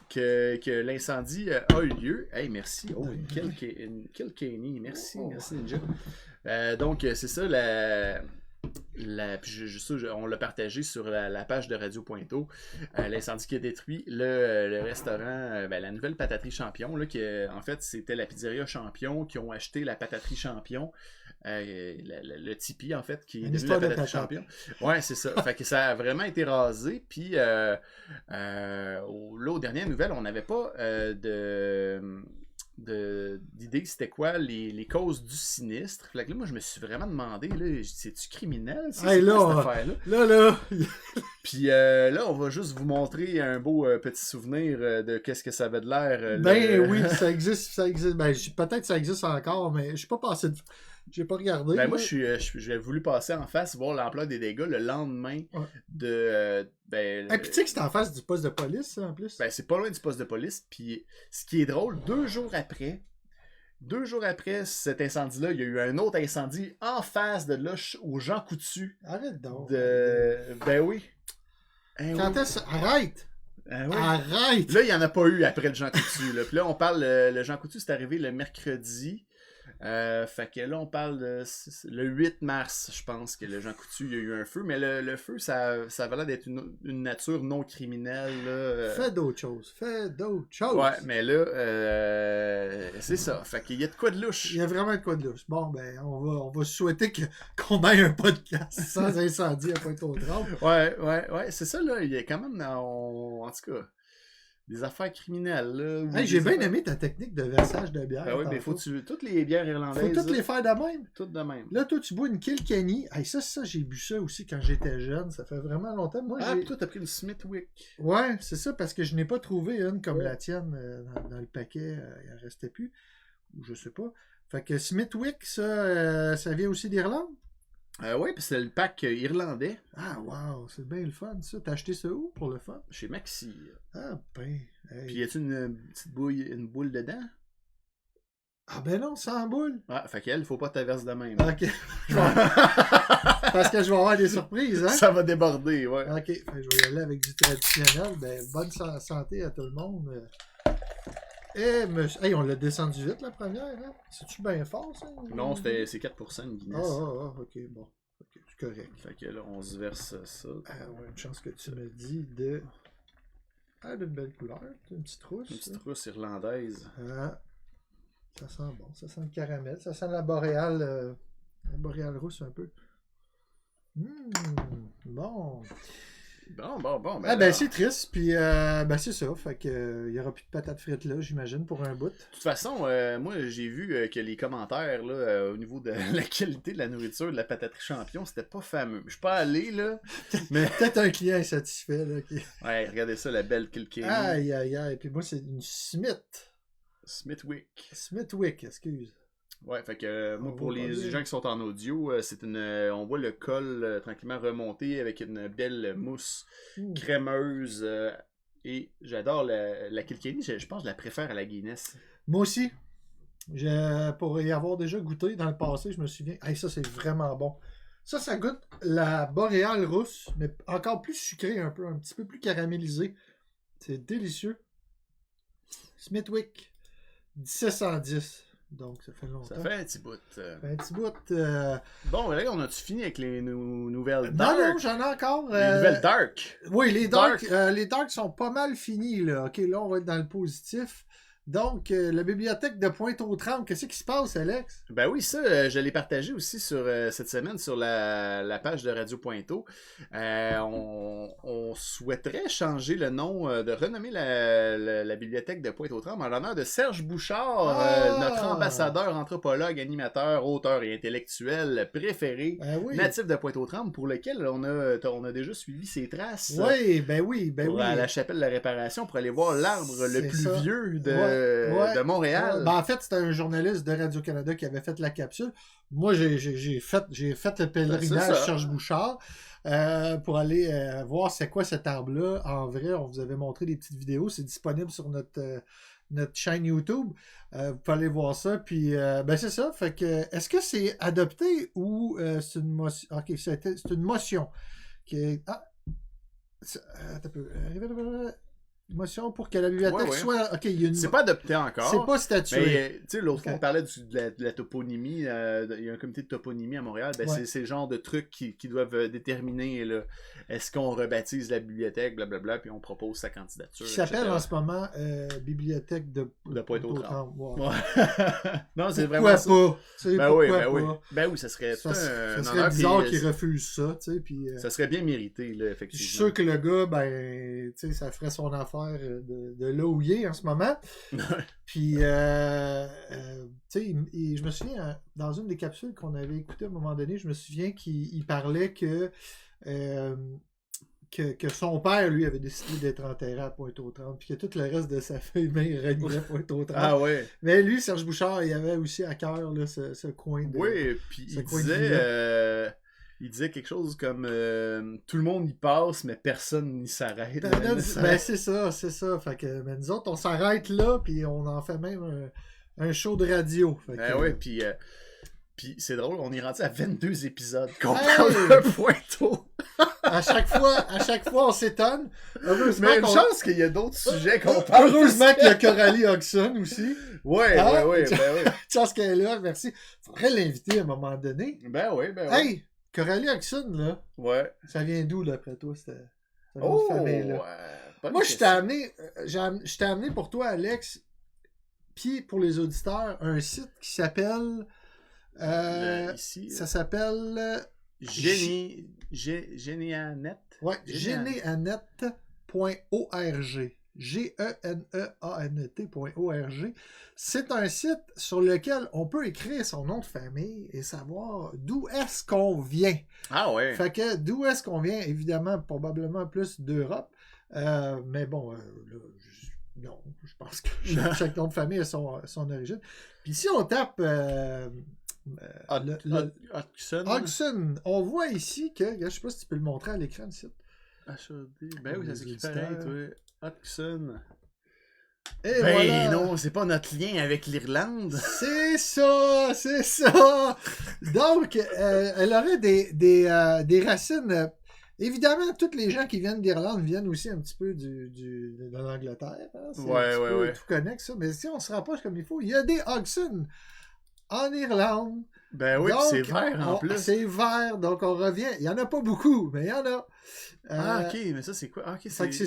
Que l'incendie a eu lieu. Hey, merci. Oh, quel Kenny. Merci, Ninja. Donc, c'est ça, on l'a partagé sur la page de Radio Pointeau. L'incendie qui a détruit le restaurant, la nouvelle pataterie Champion. Là, en fait, c'était la pizzeria Champion qui ont acheté la pataterie Champion le Tipeee, en fait, qui est Une devenu histoire la de patate patate. champion. Ouais, c'est ça. Fait que ça a vraiment été rasé. Puis là, aux dernières nouvelles, on n'avait pas d'idée c'était quoi les causes du sinistre. Fait que là, moi, je me suis vraiment demandé, là, c'est-tu criminel? Hey, quoi, là, cette affaire-là? Là, Puis là, on va juste vous montrer un beau petit souvenir de qu'est-ce que ça avait de l'air. ben oui, ça existe. Ben, peut-être que ça existe encore, mais je suis pas passé de... J'ai pas regardé. Ben moi, là. j'ai voulu passer en face, voir l'ampleur des dégâts le lendemain de... Et puis tu sais que c'est en face du poste de police, ça, en plus. Ben, c'est pas loin du poste de police. Puis ce qui est drôle, 2 jours après cet incendie-là, il y a eu un autre incendie en face de là, au Jean Coutu. Arrête donc. Ben oui. Hein, Quand oui. est-ce... Arrête! Hein, oui. Arrête! Là, il n'y en a pas eu après le Jean Coutu. Là. Puis là, on parle, le Jean Coutu, c'est arrivé le mercredi. Fait que là, on parle de le 8 mars, je pense, que le Jean Coutu, il y a eu un feu. Mais le feu, ça avait l'air d'être une nature non criminelle. Là. Fais d'autres choses. Ouais, mais là, c'est ça. Fait qu'il y a de quoi de louche. Il y a vraiment de quoi de louche. Bon, ben, on va souhaiter qu'on ait un podcast sans incendie à Pointe-aux-Trembles. Ouais, c'est ça, là. Il y a quand même, en tout cas, des affaires criminelles, là. Hey, j'ai bien aimé ta technique de versage de bière. Ben oui, mais faut toutes les bières irlandaises. Faut toutes les faire de même. Toutes de même. Là, toi, tu bois une Kilkenny. Hey, ça, j'ai bu ça aussi quand j'étais jeune. Ça fait vraiment longtemps. Moi, puis toi, t'as pris une Smithwick. Ouais, c'est ça, parce que je n'ai pas trouvé une comme la tienne dans le paquet. Il en restait plus. Ou je sais pas. Fait que Smithwick, ça vient aussi d'Irlande? Oui, puis c'est le pack irlandais. Ah, wow, c'est bien le fun, ça. T'as acheté ça où pour le fun? Chez Maxi. Ah, ben. Hey. Puis y a-tu une petite boule dedans? Ah, ben non, sans boule. Ah, fait qu'elle, faut pas t'averser de même. Ok. Parce que je vais avoir des surprises, hein? Ça va déborder, ouais. Ok, fait que je vais y aller avec du traditionnel. Ben, bonne santé à tout le monde. Hey, on l'a descendu vite la première, hein? C'est-tu bien fort, ça? Non, c'est 4% une Guinness. Ok, bon. Ok, c'est correct. Fait que là, on se verse ça. Ah ouais, une chance que tu me dis de... Ah, d'une belle couleur. Une petite rousse. Une petite rousse irlandaise. Ah, ça sent bon. Ça sent le caramel. Ça sent la boréale rousse un peu. Bon. Bon. Ah ben c'est triste, puis ben c'est ça, fait que il y aura plus de patates frites là, j'imagine, pour un bout. De toute façon, moi j'ai vu que les commentaires là, au niveau de la qualité de la nourriture de la pataterie champion, c'était pas fameux. Je suis pas allé là, mais peut-être un client insatisfait là. Ouais, regardez ça, la belle Kilkenny. Aïe, puis moi c'est une Smithwick, excuse. Ouais, fait que moi pour les gens qui sont en audio, c'est on voit le col tranquillement remonter avec une belle mousse crémeuse et j'adore la Kilkenny, je pense que je la préfère à la Guinness. Moi aussi. Pour y avoir déjà goûté dans le passé, je me souviens. Hey, ça c'est vraiment bon. Ça goûte la boréale rousse, mais encore plus sucré un peu, un petit peu plus caramélisé. C'est délicieux. Smithwick 1710. Donc, ça fait longtemps. Ça fait un petit bout. Un petit bout. Bon, là, on a-tu fini avec les nouvelles dark? Non, j'en ai encore. Les nouvelles dark. Oui, les dark sont pas mal finis, là. OK, là, on va être dans le positif. Donc, la bibliothèque de Pointe-aux-Trembles, qu'est-ce qui se passe, Alex? Ben oui, ça, je l'ai partagé aussi sur cette semaine sur la page de Radio Pointeau. On souhaiterait changer le nom, de renommer la bibliothèque de Pointe-aux-Trembles en l'honneur de Serge Bouchard, notre ambassadeur, anthropologue, animateur, auteur et intellectuel préféré, natif de Pointe-aux-Trembles, pour lequel on a déjà suivi ses traces. Oui. À la chapelle de la Réparation pour aller voir l'arbre le plus vieux de Montréal. Ouais. Ben, en fait, c'était un journaliste de Radio-Canada qui avait fait la capsule. Moi, j'ai fait le pèlerinage Serge Bouchard pour aller voir c'est quoi cet arbre-là. En vrai, on vous avait montré des petites vidéos. C'est disponible sur notre chaîne YouTube. Vous pouvez aller voir ça. Puis, ben c'est ça. Fait que, est-ce que c'est adopté ou c'est une motion? OK, c'est une motion. Motion pour que la bibliothèque soit... OK, il y a une... C'est pas adopté encore. C'est pas statué. Mais, tu sais, l'autre fois, on parlait de la toponymie. Il y a un comité de toponymie à Montréal. Ben, c'est le genre de trucs qui doivent déterminer là, est-ce qu'on rebaptise la bibliothèque, blablabla, puis on propose sa candidature. Qui s'appelle etc. en ce moment Bibliothèque de Pointe-aux-Trembles. Ouais. Ouais. Non, c'est Pourquoi vraiment ça. pas? Tu sais, Ben oui, pourquoi ben oui. pas? Ben oui, ça serait Ça, un ça serait honneur, bizarre puis, qu'ils refusent ça, tu sais, puis... ça serait bien mérité, là, je effectivement. suis sûr que le gars, ben, tu sais, ça ferait son affaire de là où il est en ce moment. Puis, tu sais, je me souviens, dans une des capsules qu'on avait écoutées à un moment donné, je me souviens qu'il parlait que son père, lui, avait décidé d'être enterré à Pointe-aux-Trembles, puis que tout le reste de sa famille reliait à Pointe-aux-Trembles. Ah ouais. Mais lui, Serge Bouchard, il avait aussi à cœur là, ce coin de... Oui, puis ce il coin de disait, vie-là. il disait quelque chose comme tout le monde y passe, mais personne n'y s'arrête. Ben, c'est ça. Fait que, mais nous autres, on s'arrête là, puis on en fait même un show de radio. Fait Ben que, ouais, puis c'est drôle, on est rendu à 22 épisodes qu'on Hey! parle de Pointeau. à chaque fois, on s'étonne. Heureusement Mais une qu'on- chance qu'il y a d'autres sujets qu'on parle. Heureusement qu'il y a Coralie Hodgson aussi. Ouais, Ah, ouais, tu- ben ouais. Chance qu'elle est là, merci. Faudrait l'inviter à un moment donné. Ben ouais, ben ouais. Hey, Coralie Hodgson, là, Ouais. ça vient d'où, d'après toi, cette Oh, famille-là? bonne Moi, je t'ai question. amené pour toi, Alex, puis pour les auditeurs, un site qui s'appelle... Ici, ça s'appelle... Généanet. Ouais, Généanet. geneanet.org. Geneanet.org. C'est un site sur lequel on peut écrire son nom de famille et savoir d'où est-ce qu'on vient. Ah ouais. Fait que d'où est-ce qu'on vient, évidemment, probablement plus d'Europe. Mais bon, là, non, je pense que chaque nom de famille a son origine. Puis si on tape Hodgson. Hodgson, on voit ici que, je sais pas si tu peux le montrer à l'écran, le site. HOD. Ben oui, Les ça s'écrit auditeurs. pareil, toi. Hodgson. Et Ben voilà. non, c'est pas notre lien avec l'Irlande. C'est ça, c'est ça. Donc, elle aurait des racines. Évidemment, tous les gens qui viennent d'Irlande viennent aussi un petit peu de l'Angleterre. Hein? C'est Ouais, un petit ouais, peu ouais. tout connecte ça. Mais si on se rapproche comme il faut, il y a des Hodgson en Irlande. Ben oui, Donc, puis c'est vert en plus. C'est vert, donc on revient. Il n'y en a pas beaucoup, mais il y en a. Ah, ok, mais ça, c'est quoi? Ah, ok, Fait que c'est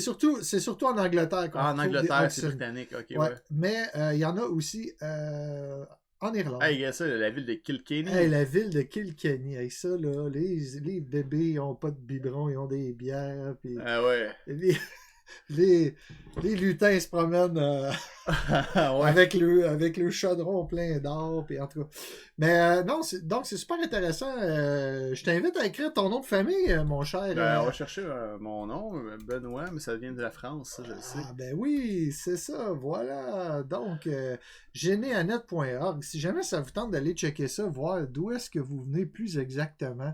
surtout en Angleterre qu'on Ah, en trouve des Angleterre, c'est Hodgson. britannique, ok, Ouais. ouais. Mais il y en a aussi en Irlande. Hey, regarde ça, la ville de Kilkenny. Hey, la ville de Kilkenny, avec ça, là, les bébés, ils n'ont pas de biberon, ils ont des bières, puis Ah ouais. les lutins se promènent Ouais. avec le chaudron plein d'or, puis en tout cas. Mais non, donc c'est super intéressant. Je t'invite à écrire ton nom de famille, mon cher. Ben, on va chercher mon nom, Benoît, mais ça vient de la France, ça, je le sais. Ah ben oui, c'est ça, voilà. Donc, geneanet.org, si jamais ça vous tente d'aller checker ça, voir d'où est-ce que vous venez plus exactement.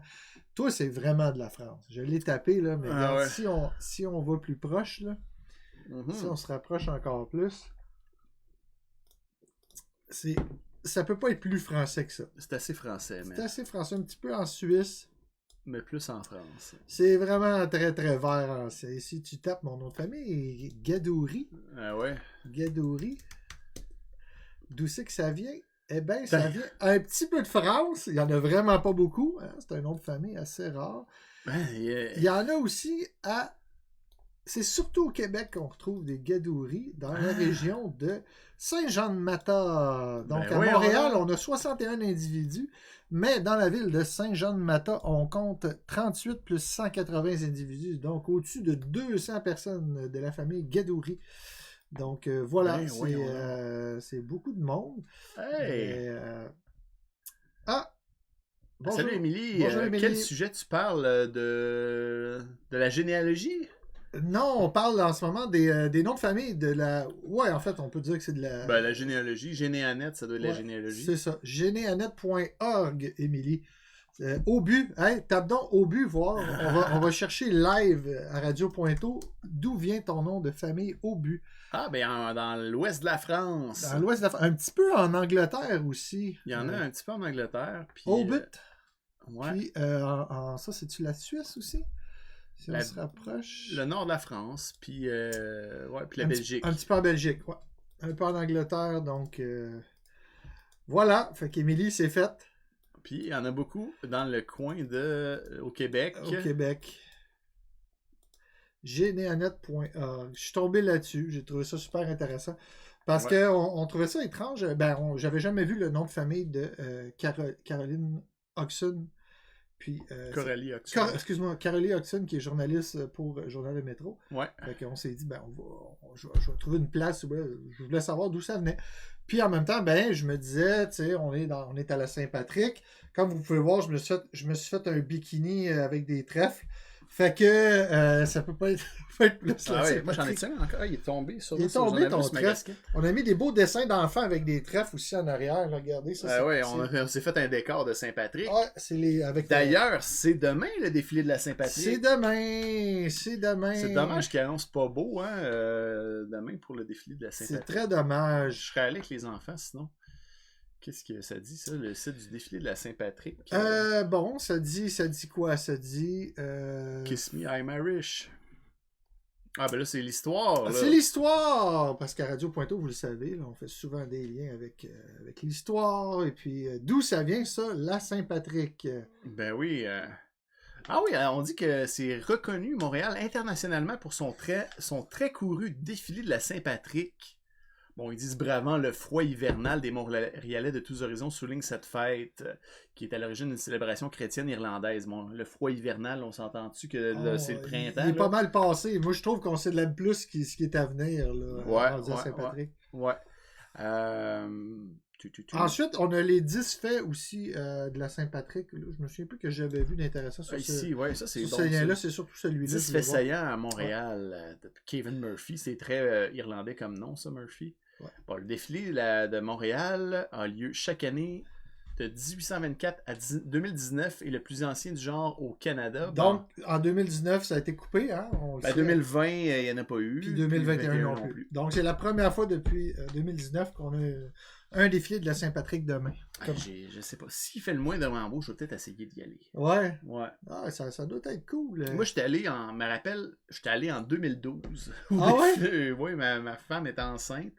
Toi, c'est vraiment de la France. Je l'ai tapé, là, mais Ah regarde, ouais. si on va plus proche, là, Mhm. si on se rapproche encore plus, ça peut pas être plus français que ça. C'est assez français, mais... C'est assez français, un petit peu en Suisse. mais plus en France. C'est vraiment très, très vert. Hein. Si tu tapes mon nom de famille, Gadouri. Ah ouais. Gadouri. D'où c'est que ça vient? Eh bien, ça vient un petit peu de France. Il n'y en a vraiment pas beaucoup. Hein. C'est un nom de famille assez rare. Ben, Il y en a aussi à... C'est surtout au Québec qu'on retrouve des Gadouri dans la région de Saint-Jean-de-Mata. Donc, Ben à oui, Montréal, on on a 61 individus, mais dans la ville de Saint-Jean-de-Mata, on compte 38 plus 180 individus. Donc, au-dessus de 200 personnes de la famille Gadouri. Donc, voilà, Ben, c'est beaucoup de monde. Hey! Mais, Ah! Bonjour. Salut Émilie. Bonjour, Émilie. Quel sujet tu parles de la généalogie? Non, on parle en ce moment des noms de famille de la... Ouais, en fait, on peut dire que c'est de la... Ben, la généalogie. Généanet, ça doit être la Ouais, généalogie. C'est ça. Geneanet.org, Émilie. Au but, hein, tape donc au but, voir. On va chercher live à Radio Pointeau d'où vient ton nom de famille au but. Ah, ben, dans l'ouest de la France. Dans l'ouest de la France. Un petit peu en Angleterre aussi. Il y en a un petit peu en Angleterre. Puis, Au but. ouais. Puis, ça, c'est-tu la Suisse aussi? Si on se rapproche. Le nord de la France, puis, ouais, puis la Belgique. Un petit peu en Belgique, ouais. Un peu en Angleterre, donc... Voilà, fait qu'Émilie, c'est faite. Puis il y en a beaucoup dans le coin au Québec. Au Québec. Généanette.org. Je suis tombé là-dessus. J'ai trouvé ça super intéressant. Parce qu'on trouvait ça étrange. J'avais jamais vu le nom de famille de Caroline Oxon. Puis, Coralie Oxon. Excuse-moi, Caroline Oxon, qui est journaliste pour Journal de Métro. Ouais. Fait qu'on s'est dit, je vais trouver une place. Je voulais savoir d'où ça venait. Puis en même temps, je me disais, tu sais, on est à la Saint-Patrick. Comme vous pouvez voir, je me suis fait un bikini avec des trèfles. Fait que ça peut pas être plus Ah ouais, moi j'en ai un encore, il est tombé sur Il est tombé ton trèfle. Magasquet. On a mis des beaux dessins d'enfants avec des trèfles aussi en arrière. Regardez ça. On s'est fait un décor de Saint-Patrick. Ouais, c'est avec. D'ailleurs, c'est demain le défilé de la Saint-Patrick. C'est demain. C'est dommage qu'il annonce pas beau, hein, demain pour le défilé de la Saint-Patrick. C'est très dommage. Je serais allé avec les enfants sinon. Qu'est-ce que ça dit, ça, le site du défilé de la Saint-Patrick? Ça dit quoi? Ça dit... Kiss Me, I'm Irish. Ah, ben là, c'est l'histoire. Là. C'est l'histoire! Parce qu'à Radio Pointeau, vous le savez, là, on fait souvent des liens avec l'histoire. Et puis, d'où ça vient, ça? La Saint-Patrick. Ben oui. Ah oui, on dit que c'est reconnu, Montréal, internationalement pour son très couru défilé de la Saint-Patrick. Bon, ils disent bravant le froid hivernal des Montréalais de tous horizons souligne cette fête qui est à l'origine d'une célébration chrétienne irlandaise. Bon, le froid hivernal, on s'entend-tu que c'est le printemps? Il est pas mal passé. Moi, je trouve qu'on sait de la plus ce qui est à venir là, à Saint-Patrick. Ouais. Ensuite, on a les 10 faits aussi de la Saint-Patrick. Je me souviens plus que j'avais vu d'intéressant sur ici, ça c'est sur bon. Ce lien-là, c'est surtout celui-là. 10 faits saillants à Montréal. Kevin Murphy, c'est très irlandais comme nom, ça, Murphy. Ouais. Bon, le défilé de Montréal a lieu chaque année de 1824 à 2019 et le plus ancien du genre au Canada. Donc, en 2019, ça a été coupé. Hein? 2020, il n'y en a pas eu. Puis 2021 non plus. Donc, c'est la première fois depuis 2019 qu'on a un défilé de la Saint-Patrick demain. Je sais pas. S'il fait le moins de Rambo, je vais peut-être essayer d'y aller. Ouais. Ah, ça doit être cool. Moi, j'étais allé en 2012. Ah ouais? Oui, ma femme était enceinte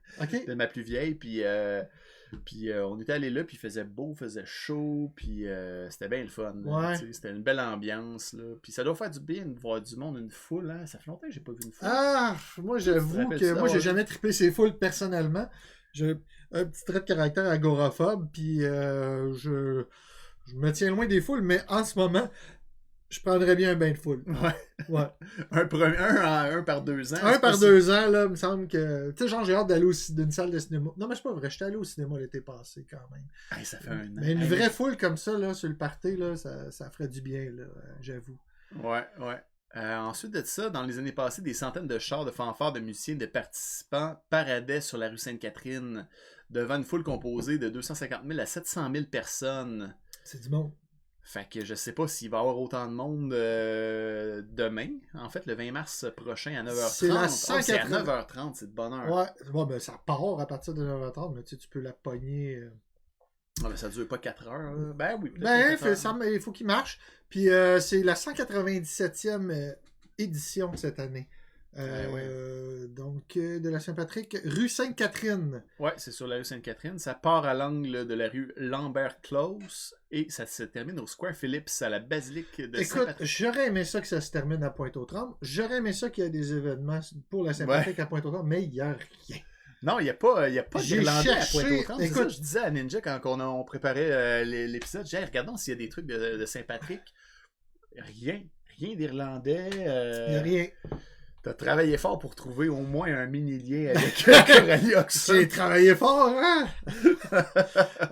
de ma plus vieille, puis on était allé là, puis il faisait beau, il faisait chaud, puis c'était bien le fun. Ouais. C'était une belle ambiance. Là. Puis ça doit faire du bien de voir du monde, une foule. Hein. Ça fait longtemps que j'ai pas vu une foule. Ah, moi j'avoue que moi j'ai jamais trippé ces foules personnellement. J'ai un petit trait de caractère agoraphobe, puis je me tiens loin des foules, mais en ce moment, je prendrais bien un bain de foule. Ouais. un par 2 ans. Un par 2 ans, là, il me semble que... Tu sais, genre, j'ai hâte d'aller d'une salle de cinéma. Non, mais c'est pas vrai, j'étais allé au cinéma l'été passé, quand même. Hey, ça fait un an. Mais une vraie foule comme ça, là, sur le party, là, ça ferait du bien, là, j'avoue. Ouais. Ensuite de ça, dans les années passées, des centaines de chars, de fanfares, de musiciens, de participants paradaient sur la rue Sainte-Catherine devant une foule composée de 250 000 à 700 000 personnes. C'est du monde. Fait que je sais pas s'il va y avoir autant de monde demain. En fait, le 20 mars prochain à 9h30. C'est à 9h30, c'est de bonne heure. Ouais, ben ça part à partir de 9h30, mais tu peux la pogner... mais ça dure pas 4 heures. Là. Ben oui, il faut qu'il marche. Puis c'est la 197e édition cette année. Donc, de la Saint-Patrick, rue Sainte-Catherine. Ouais, c'est sur la rue Sainte-Catherine. Ça part à l'angle de la rue Lambert-Close et ça se termine au Square Phillips à la basilique de Saint-Patrick. Écoute, j'aurais aimé ça que ça se termine à Pointe-aux-Trembles. J'aurais aimé ça qu'il y ait des événements pour la Saint-Patrick à Pointe-aux-Trembles, mais il n'y a rien. Non, il n'y a pas d'Irlandais à Pointe-aux-Trembles. Écoute, je disais à Ninja quand on préparait l'épisode, j'ai regardons s'il y a des trucs de Saint-Patrick. Rien d'Irlandais. Il n'y a rien. T'as travaillé fort pour trouver au moins un mini-lien avec Coralie Oxon. J'ai travaillé fort, hein?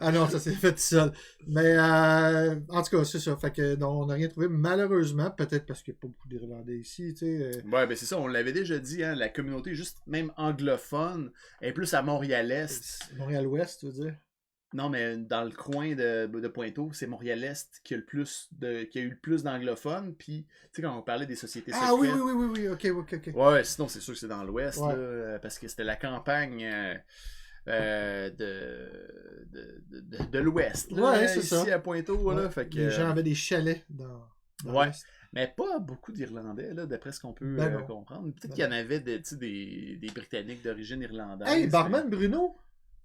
Ah non, ça s'est fait tout seul. Mais en tout cas, c'est ça. Fait que non, on n'a rien trouvé, malheureusement. Peut-être parce qu'il n'y a pas beaucoup d'Irlandais ici, tu sais. Ouais, ben c'est ça, on l'avait déjà dit, hein, la communauté juste même anglophone est plus à Montréal-Est. Montréal-Ouest, tu veux dire? Non, mais dans le coin de Pointeau, c'est Montréal-Est qui a eu le plus d'anglophones. Puis, tu sais, quand on parlait des sociétés secrètes... Ah oui, ok. Ouais, sinon, c'est sûr que c'est dans l'Ouest, ouais. Là, parce que c'était la campagne de l'Ouest. Ouais, c'est ici ça. à Pointeau, ouais. Là, fait que, les gens avaient des chalets dans l'Ouest. Mais pas beaucoup d'Irlandais, là, d'après ce qu'on peut comprendre. Peut-être qu'il y en avait des Britanniques d'origine irlandaise. Hey, Barman Bruno!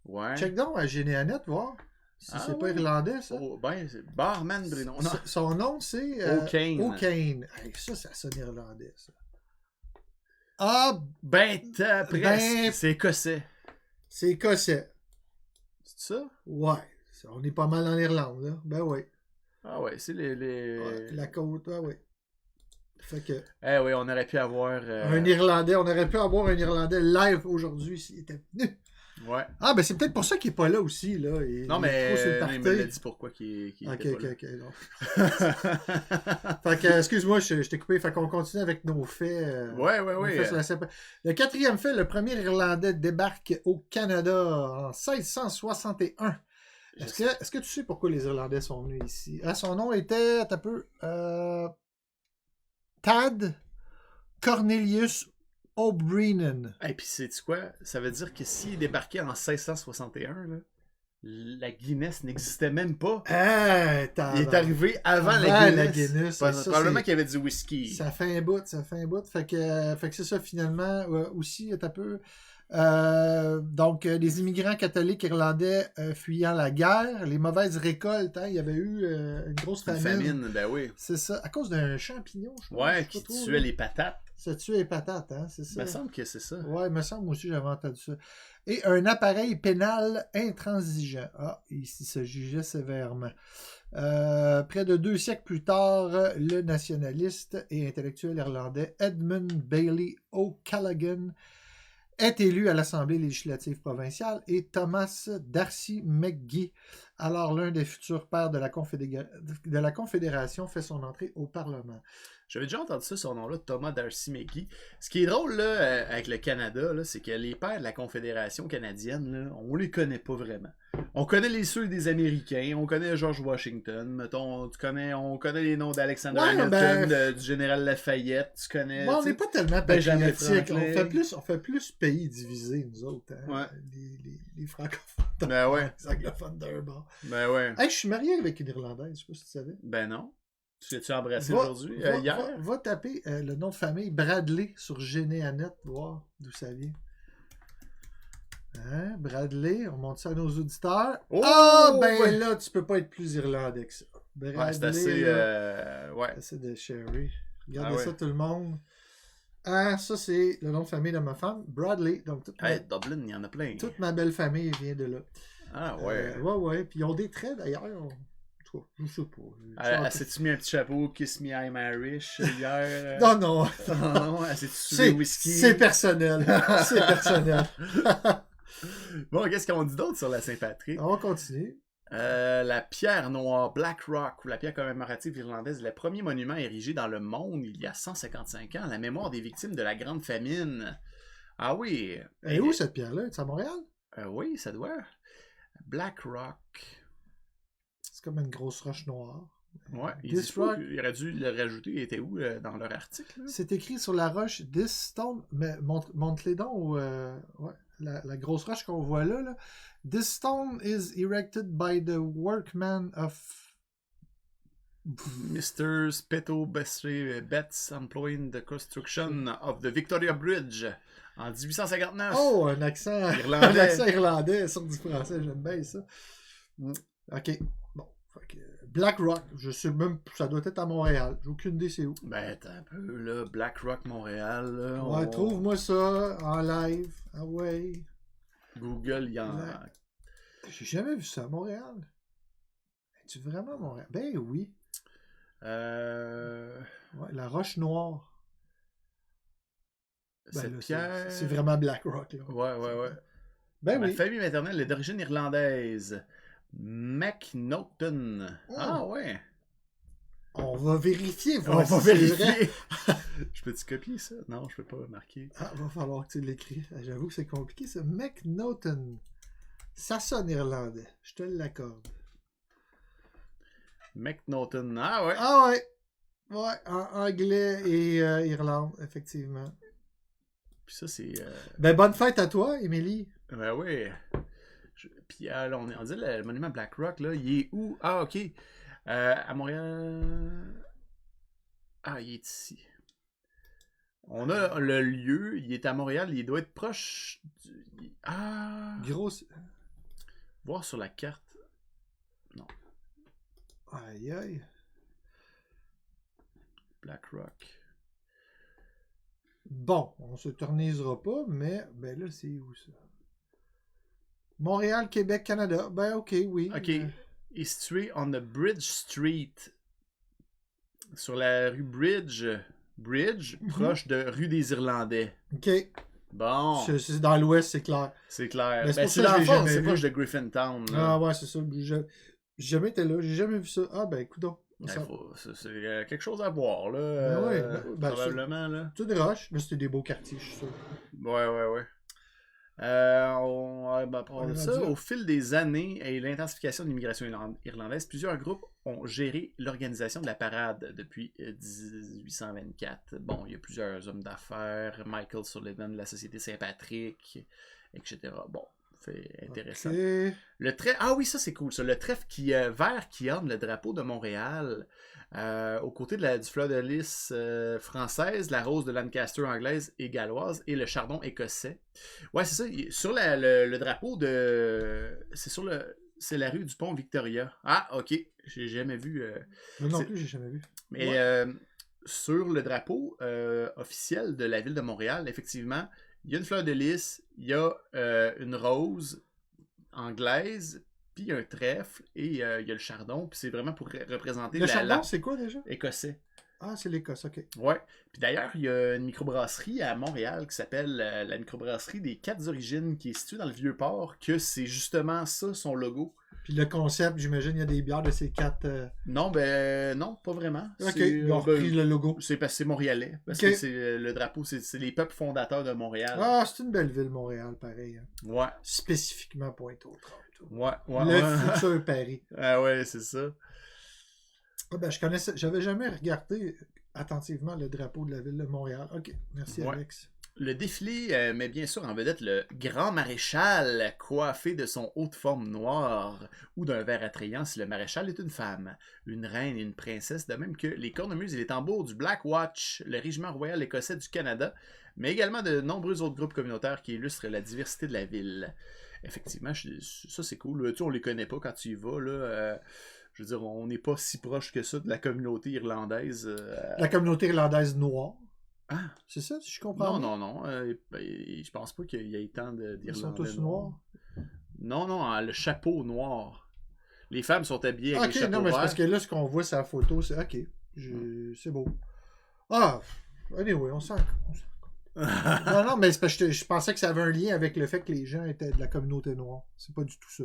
Ouais. Check donc à Généanette, voir si c'est pas irlandais, ça. Oh, ben, c'est Barman Bruno. Son nom, c'est O'Kane. O'Kane. Hey, ça sonne irlandais, ça. Ah, Presque. Ben- C'est écossais. c'est écossais. C'est ça? Ouais. On est pas mal dans l'Irlande, là. Ben oui. Ah ouais, c'est les... Ouais, la côte, ouais, oui. Fait que... Eh oui, on aurait pu avoir... Un Irlandais, on aurait pu avoir un Irlandais live aujourd'hui s'il était venu. Ouais. Ah, ben c'est peut-être pour ça qu'il est pas là aussi, là. Non, il est trop sur le mais party. il me l'a dit pourquoi qu'il Ok, était ok, pas ok. Non. Fait que, excuse-moi, je t'ai coupé. Fait qu'on continue avec nos faits. Ouais, nos faits sur la Le quatrième fait, le premier Irlandais débarque au Canada en 1661. Est-ce que tu sais pourquoi les Irlandais sont venus ici? Ah, son nom était, un peu, Tad Cornelius O'Brien. Et puis, sais-tu quoi? Ça veut dire que s'il débarquait en 1661, là, la Guinness n'existait même pas. Ah, Il est arrivé avant la Guinness. Probablement qu'il y avait du whisky. Ça fait un bout, ça fait un bout. Fait que c'est ça, finalement, aussi, est un peu... donc, les immigrants catholiques irlandais fuyant la guerre, les mauvaises récoltes, hein, il y avait eu une grosse famine. Une famine, ben oui. C'est ça, à cause d'un champignon, je pense. Ouais, qui tuait les patates. Ça tuait les patates, hein, c'est ça. Il me semble que c'est ça. Ouais, il me semble aussi, j'avais entendu ça. Et un appareil pénal intransigeant. Ah, il se jugeait sévèrement. Près de 2 siècles plus tard, le nationaliste et intellectuel irlandais Edmund Bailey O'Callaghan est élu à l'Assemblée législative provinciale et Thomas D'Arcy McGee, alors l'un des futurs pères de la Confédération, fait son entrée au Parlement. J'avais déjà entendu ça, son nom-là, Thomas D'Arcy McGee. Ce qui est drôle là, avec le Canada, là, c'est que les pères de la Confédération canadienne, là, on les connaît pas vraiment. On connaît ceux des Américains, on connaît George Washington, mettons, on connaît les noms d'Alexander Hamilton, du général Lafayette, tu connais... Bon, on n'est pas tellement Benjamin patriotique. Franklin. On fait plus pays divisés, nous autres. Hein? Ouais. Les francophones. Ben ouais. Les anglophones d'un bord. Ben ouais. Hey, je suis marié avec une Irlandaise, je sais pas si tu savais. Ben non. Tu l'as-tu embrassé aujourd'hui? Hier? Va taper le nom de famille Bradley sur Généanet, voir d'où ça vient. Hein, Bradley, on monte ça à nos auditeurs. Oh! Ben là, tu peux pas être plus irlandais que ça. Bradley, Ouais, c'est assez... ouais. C'est de Sherry. Regardez ouais. ça, tout le monde. Ah, ça, c'est le nom de famille de ma femme, Bradley. Donc, Dublin, il y en a plein. toute ma belle famille vient de là. Ah ouais. Ouais. Puis ils ont des traits, d'ailleurs. Je sais pas. Elle s'est-tu mis un petit chapeau Kiss Me I'm Irish hier? Non. Non, elle s'est-tu sous le whisky? C'est personnel. C'est personnel. Bon, qu'est-ce qu'on dit d'autre sur la Saint-Patrick? On continue. La pierre noire Black Rock, ou la pierre commémorative irlandaise, le premier monument érigé dans le monde il y a 155 ans, à la mémoire des victimes de la Grande Famine. Ah oui. Et où cette pierre-là? C'est à Montréal? Oui, ça doit. Black Rock. C'est comme une grosse roche noire. Ouais, il aurait dû le rajouter. Il était où dans leur article? Là? C'est écrit sur la roche This Stone. Mais montre-les donc. Ouais, la grosse roche qu'on voit là. This stone is erected by the workman of Mr. Speto Betts employing the construction of the Victoria Bridge en 1859. Oh, un accent irlandais. Un accent irlandais sur du français, j'aime bien ça. Ok. Bon. Black Rock, je sais même, ça doit être à Montréal. J'ai aucune idée c'est où. Ben, t'as un peu, là. Black Rock, Montréal. Là, ouais, trouve-moi ça en live. Ah ouais. Google, il y en a. J'ai jamais vu ça à Montréal. Es-tu vraiment à Montréal? Ben oui. Ouais, la roche noire. Cette pierre. C'est vraiment Black Rock, là. Ouais. Ben Ma oui. famille maternelle est d'origine irlandaise. McNaughton. Oh. Ah ouais. On va vérifier. On va vérifier. Je peux-tu copier ça? Non, je peux pas marquer. Ah, va falloir que tu l'écris. J'avoue que c'est compliqué, ça. McNaughton. Ça sonne irlandais. Je te l'accorde. McNaughton. Ah ouais. Ah ouais. Ouais, en anglais et Irlande, effectivement. Puis ça, c'est... Ben, bonne fête à toi, Émilie. Ben oui. Puis là, on dit le monument Black Rock, là, il est où? Ah, ok. À Montréal... Ah, il est ici. On a le lieu, il est à Montréal, il doit être proche du... Ah! Grosse... Voir sur la carte. Non. Aïe, aïe. Black Rock. Bon, on se tournisera pas, mais ben là, c'est où ça? Montréal, Québec, Canada. Ben ok, oui. OK. Il est situé on the Bridge Street. Sur la rue Bridge, proche de rue des Irlandais. Ok. Bon, C'est dans l'ouest, c'est clair. c'est clair. Mais c'est Ben, pour c'est ça que dans je le l'ai fond, jamais c'est vu. proche de Griffintown. Là. Ah ouais, c'est ça. J'ai jamais été là, j'ai jamais vu ça. Ah ben, écoute donc. C'est quelque chose à voir, là. Ben ouais, ben, probablement, là. C'est une roche, mais c'était des beaux quartiers, je suis sûr. Ouais. Pour ça, au fil des années et l'intensification de l'immigration irlandaise, plusieurs groupes ont géré l'organisation de la parade depuis 1824. Bon, il y a plusieurs hommes d'affaires, Michael Sullivan de la Société Saint-Patrick, etc. Bon, c'est intéressant. Okay. Le trèfle, ah oui, ça c'est cool, ça. Le trèfle vert qui orne le drapeau de Montréal, aux côtés du fleur de lys française, la rose de Lancaster anglaise et galloise et le chardon écossais. Ouais, c'est ça. Sur le drapeau de. C'est la rue du Pont Victoria. Ah, ok. J'ai jamais vu. Moi non plus, j'ai jamais vu. Mais sur le drapeau officiel de la ville de Montréal, effectivement, il y a une fleur de lys, il y a une rose anglaise, puis il y a un trèfle, et il y a le chardon, puis c'est vraiment pour représenter le chardon, c'est quoi déjà? Écossais. Ah, c'est l'Écosse, ok. Ouais. Puis d'ailleurs, il y a une microbrasserie à Montréal qui s'appelle la microbrasserie des Quatre Origines, qui est située dans le Vieux-Port, que c'est justement ça, son logo. Puis le concept, j'imagine, il y a des bières de ces quatre... Non, non, pas vraiment. Ok, ils ont repris le logo. C'est parce que c'est montréalais. Parce que c'est le drapeau, c'est les peuples fondateurs de Montréal. Ah, c'est une belle ville, Montréal, pareil. Hein. Ouais. Spécifiquement Pointe-aux-Trembles. Ouais. Le futur Paris. Ah ouais, c'est ça. Ah ben, j'avais jamais regardé attentivement le drapeau de la ville de Montréal. Ok, merci Alex. Le défilé met bien sûr en vedette le grand maréchal coiffé de son haut de forme noire ou d'un verre attrayant si le maréchal est une femme, une reine et une princesse, de même que les cornemuses et les tambours du Black Watch, le régiment royal écossais du Canada, mais également de nombreux autres groupes communautaires qui illustrent la diversité de la ville. Effectivement, ça c'est cool. Tu sais, on les connaît pas quand tu y vas, là. Je veux dire, on n'est pas si proche que ça de la communauté irlandaise. La communauté irlandaise noire. Ah, c'est ça, si je comprends. Non. Je pense pas qu'il y ait tant d'Irlandais. Ils sont tous noirs? Non, le chapeau noir. Les femmes sont habillées avec des chapeaux non, mais c'est verts. parce que là, ce qu'on voit sur la photo, c'est ok. C'est beau. Ah, anyway, on s'en non, mais c'est parce que je pensais que ça avait un lien avec le fait que les gens étaient de la communauté noire. C'est pas du tout ça.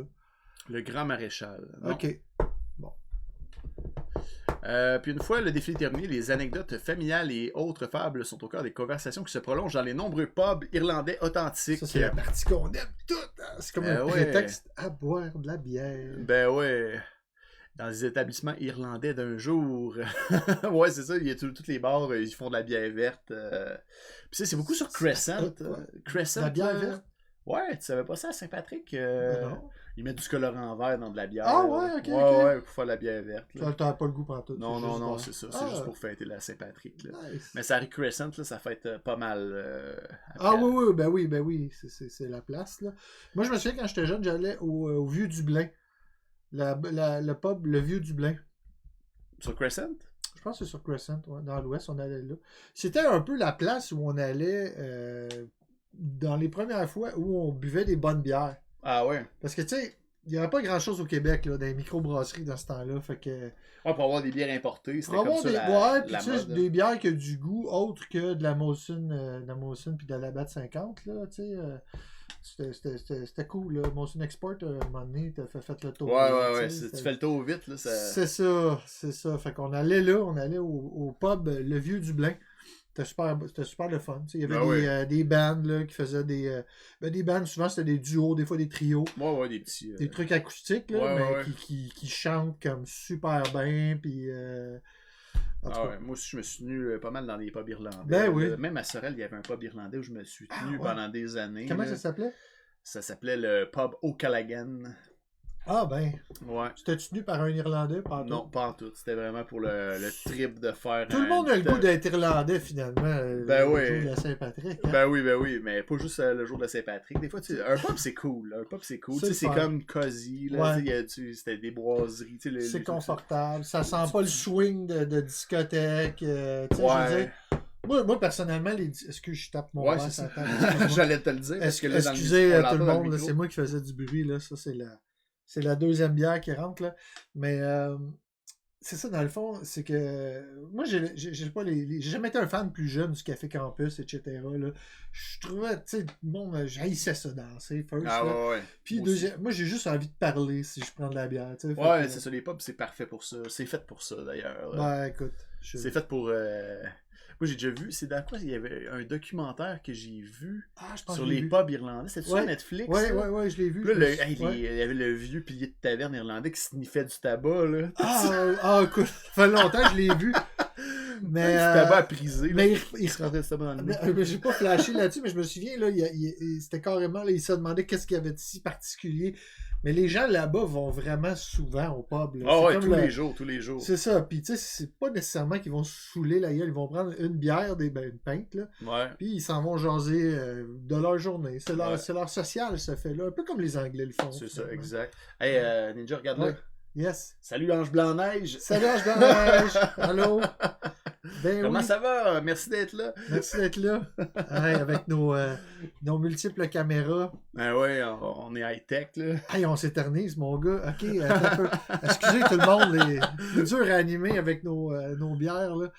Le grand maréchal. Non. Ok. Bon. Puis une fois le défilé terminé, les anecdotes familiales et autres fables sont au cœur des conversations qui se prolongent dans les nombreux pubs irlandais authentiques. Ça, c'est la partie qu'on aime toutes. Hein? C'est comme un prétexte à boire de la bière. Ben ouais. Dans les établissements irlandais d'un jour. Ouais, c'est ça. Il y a tous les bars, ils font de la bière verte. Puis ça, c'est beaucoup sur Crescent. Crescent. La bière verte? Ouais, tu savais pas ça à Saint-Patrick? Non. Ils mettent du colorant vert dans de la bière. Ah ouais, ok. Ouais, pour faire de la bière verte. Là. T'as pas le goût pour tout. Non, c'est ça. C'est juste pour fêter la Saint-Patrick. Nice. Mais ça arrive Crescent, là, ça fête pas mal. Oui. C'est la place. Là. Moi, je me souviens quand j'étais jeune, j'allais au Vieux Dublin. Le pub, le Vieux Dublin. Sur Crescent? Je pense que c'est sur Crescent, ouais. Dans l'ouest, on allait là. C'était un peu la place où on allait dans les premières fois où on buvait des bonnes bières. Ah ouais? Parce que, tu sais, il n'y avait pas grand-chose au Québec, là, dans les microbrasseries dans ce temps-là, fait que... Ouais, pour avoir des bières importées, c'était comme ça puis tu sais, des bières qui ont du goût autre que de la Molson puis de la Labatt 50, là, tu sais... C'était cool, là. Molson Export, à un moment donné, t'as fait le tour. Ouais. Tu fais le tour vite, là. C'est ça. Fait qu'on allait là, au pub Le Vieux Dublin. C'était super le fun. Il y avait des bands là, qui faisaient des bands, souvent c'était des duos, des fois des trios. Ouais, des petits. Des trucs acoustiques, là, mais qui chantent comme super bien. Puis, moi aussi, je me suis tenu pas mal dans les pubs irlandais. Ben oui. Même à Sorel, il y avait un pub irlandais où je me suis tenu pendant des années. Comment ça s'appelait? Ça s'appelait le pub O'Callaghan. Ah ben. Ouais. C'était tenu par un Irlandais, pas en tout? Non, pas en tout. C'était vraiment pour le trip de faire. Tout le monde a le goût d'être Irlandais finalement. Ben le jour de la Saint-Patrick. Hein? Ben oui, mais pas juste le jour de Saint-Patrick. Des fois, un pub c'est cool. C'est comme cosy. Là, c'était des boiseries. C'est confortable. Ça sent pas le swing de discothèque. Je veux dire, Moi, personnellement, est-ce que je tape mon Ouais, verre c'est sur la ça. table? Excuse-moi. J'allais te le dire. Parce que là, dans Excusez on tout le l'entend dans monde, là, micro. c'est moi qui faisais du bruit, là. Ça, c'est la deuxième bière qui rentre, là. Mais c'est ça, dans le fond, c'est que moi, j'ai pas j'ai jamais été un fan plus jeune du Café Campus, etc. Là. Je trouvais, tu sais, bon, j'haïssais ça danser, first. Ah là. ouais. Puis moi, j'ai juste envie de parler si je prends de la bière, tu sais. Fait Ouais, que, c'est ça, les pubs, c'est parfait pour ça. C'est fait pour ça, d'ailleurs. Ben, écoute. C'est fait pour... Moi, j'ai déjà vu, c'est dans quoi? Il y avait un documentaire que j'ai vu je pense sur que je l'ai les vu. pubs irlandais. C'était sur Netflix? Ouais, ça? ouais, je l'ai vu. Puis là, ouais. il y avait le vieux pilier de taverne irlandais qui sniffait du tabac, là. Écoute, ça fait longtemps que je l'ai vu. Mais, du tabac à priser, là. Mais Il se rentrait du tabac dans le nez. mais j'ai pas flashé là-dessus, mais je me souviens, là, c'était carrément, là, il se demandait qu'est-ce qu'il y avait de si particulier. Mais les gens là-bas vont vraiment souvent au pub. Là. Ah C'est ouais, comme tous les jours. C'est ça. Puis tu sais, c'est pas nécessairement qu'ils vont se saouler la gueule. Ils vont prendre une bière, une pinte, là. Ouais. Puis ils s'en vont jaser de leur journée. C'est leur, Ouais. c'est leur social, ça fait là. Un peu comme les Anglais le font. C'est ça, finalement. exact. Hey, Ninja, regarde là. Ouais. Yes. Salut Ange Blanc-Neige. Salut, Ange Blanc-Neige. Allô. Ben Comment oui. ça va? Merci d'être là. Merci d'être là. Ouais, avec nos multiples caméras. Ben ouais, on est high-tech, là. Hey, on s'éternise, mon gars. OK, attends un peu. Excusez tout le monde, c'est dur à animer avec nos bières. Là.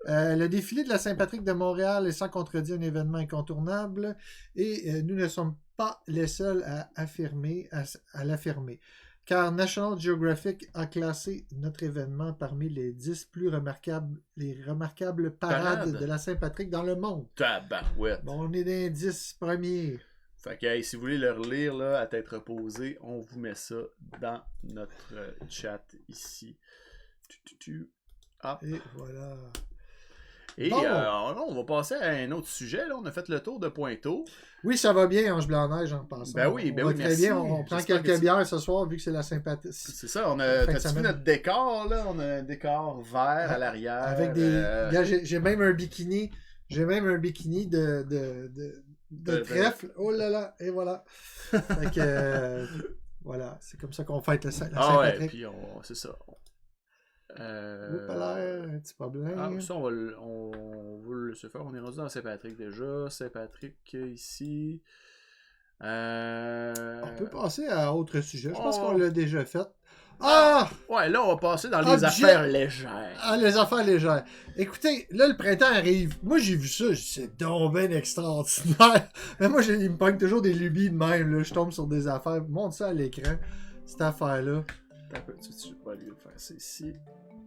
Le défilé de la Saint-Patrick de Montréal est sans contredit un événement incontournable et nous ne sommes pas les seuls à l'affirmer. Car National Geographic a classé notre événement parmi les 10 plus remarquables parades de la Saint-Patrick dans le monde. Tabarouette. Bon, on est dans les 10 premiers. Fait que hey, si vous voulez le relire là, à tête reposée, on vous met ça dans notre chat ici. Hop. Et voilà. Et Bon. on va passer à un autre sujet. Là. On a fait le tour de Pointeau. Oui, ça va bien, Ange Blanc-Neige, en passant. Ben oui, on va très merci. bien. On prend J'espère quelques que bières ce soir, vu que c'est la Saint-Patrick. C'est ça, on Fin a de t'as-tu vu semaine. notre décor là? On a un décor vert à l'arrière. Avec des. Regarde, j'ai même un bikini. J'ai même un bikini de trèfle. Oh là là, et voilà. Fait que. Voilà, c'est comme ça qu'on fête la Ah ouais, Saint-Patrick. puis c'est ça. Oups, l'air, un petit problème. Ça, on va le laisser faire. On est rendu dans Saint-Patrick déjà. Saint-Patrick ici. On peut passer à autre sujet. Je pense Oh. qu'on l'a déjà fait. Ah! Ouais, là, on va passer dans les Objet- affaires légères. Ah, les affaires légères. Écoutez, là, le printemps arrive. Moi, j'ai vu ça. C'est donc ben extraordinaire. Mais moi, il me pogne toujours des lubies de même. Là. Je tombe sur des affaires. Montre ça à l'écran, cette affaire-là. Un peu, tu vas lui faire ça ici.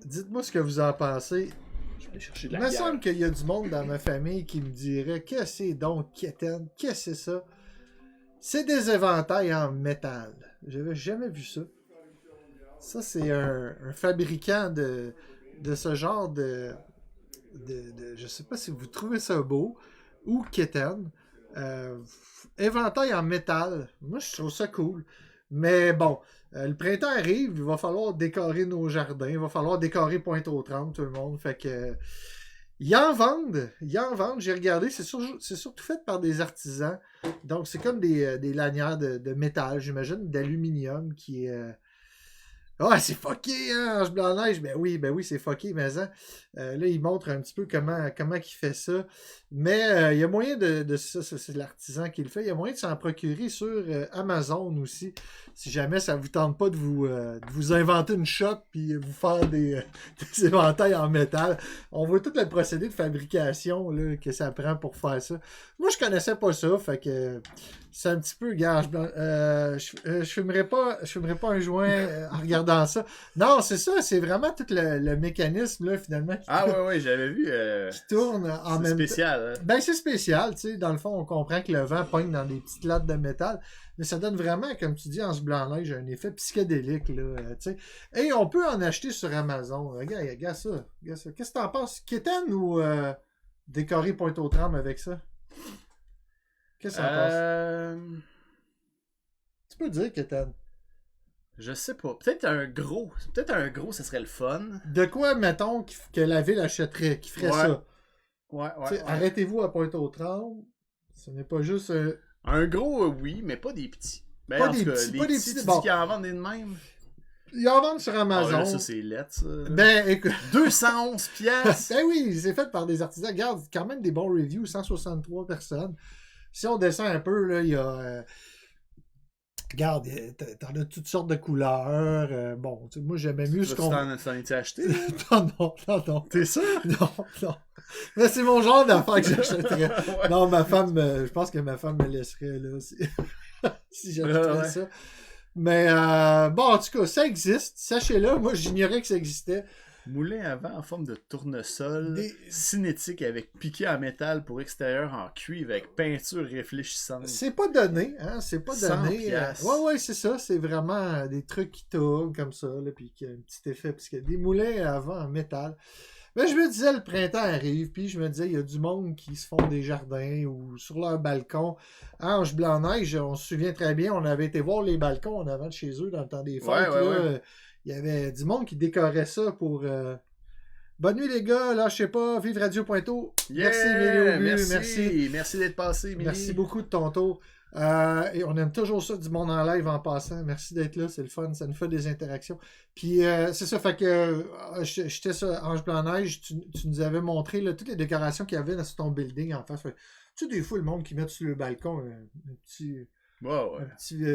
Dites-moi ce que vous en pensez. Je vais aller chercher de Il la me bière. semble qu'il y a du monde dans ma famille qui me dirait « Qu'est-ce que c'est donc, Kéten? Qu'est-ce que c'est ça? » C'est des éventails en métal. J'avais jamais vu ça. Ça, c'est un fabricant de ce genre de... Je sais pas si vous trouvez ça beau. Ou Kéten. Éventail en métal. Moi, je trouve ça cool. Mais bon, le printemps arrive, il va falloir décorer nos jardins, il va falloir décorer Pointe-aux-Trembles, tout le monde. Fait que ils en vendent. J'ai regardé, c'est surtout fait par des artisans. Donc c'est comme des lanières de métal, j'imagine, d'aluminium qui est. Ah, c'est fucké, hein, Ange Blanc-Neige. Ben oui, c'est fucké, mais hein. Là, il montre un petit peu comment il fait ça. Mais il y a moyen de ça, c'est l'artisan qui le fait. Il y a moyen de s'en procurer sur Amazon aussi. Si jamais ça vous tente pas de vous inventer une shop puis vous faire des éventails en métal. On voit tout le procédé de fabrication là, que ça prend pour faire ça. Moi, je connaissais pas ça, fait que c'est un petit peu gage. Je fumerais pas un joint en regardant ça. Non, c'est ça, c'est vraiment tout le mécanisme là, finalement Ouais, j'avais vu. qui tourne en même temps. C'est spécial. Hein? Ben, c'est spécial, tu sais. Dans le fond, on comprend que le vent pogne dans des petites lattes de métal. Mais ça donne vraiment, comme tu dis, en ce blanc-neige, un effet psychédélique, là, tu sais. Et on peut en acheter sur Amazon. Regarde ça. Qu'est-ce que t'en penses? Kéten ou décorer Pointe-aux-Trembles avec ça? Qu'est-ce que t'en penses? Tu peux dire Kéten. Je sais pas. Peut-être un gros, ça serait le fun. De quoi, mettons, que la ville achèterait, qui ferait ça? Ouais. Arrêtez-vous à Pointe-aux-Trembles. Ce n'est pas juste... Un gros, oui, mais pas des petits. Ben, Pas en des tout cas, petits, les pas des petits, petits, tu bon. dis qu'ils en vendent des de même. Ils en vendent sur Ah, Amazon. là, ça, c'est lettre, ça. Ben, écoute. 211 piastres! Ben oui, c'est fait par des artisans. Regarde, quand même des bons reviews, 163 personnes. Si on descend un peu, là, il y a... regarde, t'en as toutes sortes de couleurs. Bon, moi, j'aimais mieux ce qu'on... T'en es-tu acheté? Non. T'es sûr? Non. Mais c'est mon genre d'affaire que j'achèterais. Ouais. Non, ma femme, je pense que ma femme me laisserait, là, si j'achèterais Ouais. ça. Mais, bon, en tout cas, ça existe. Sachez-le, moi, j'ignorais que ça existait. Moulin à vent en forme de tournesol, Des- cinétique avec piqué en métal pour extérieur en cuivre avec peinture réfléchissante. C'est pas donné, hein, c'est pas 100 donné. piastres. Ouais, c'est ça, c'est vraiment des trucs qui tournent comme ça, là, puis qui a un petit effet, parce qu'il y a des moulins à vent en métal. Mais je me disais, le printemps arrive, puis je me disais, il y a du monde qui se font des jardins ou sur leur balcon. Ange Blanc-Neige, on se souvient très bien, on avait été voir les balcons en avant de chez eux dans le temps des fêtes. Ouais, là. ouais. Il y avait du monde qui décorait ça pour... Bonne nuit les gars, lâchez pas, vive Radio Pointeau. Yeah! Merci Émilie, merci. Merci d'être passé, Émilie. Merci beaucoup de ton tour. Et on aime toujours ça, du monde en live en passant. Merci d'être là, c'est le fun, ça nous fait des interactions. Puis c'est ça, fait que j'étais sur Ange Blanc-Neige, tu nous avais montré là, toutes les décorations qu'il y avait sur ton building en face. Fait, tu sais, des fois, le monde qui met sur le balcon un petit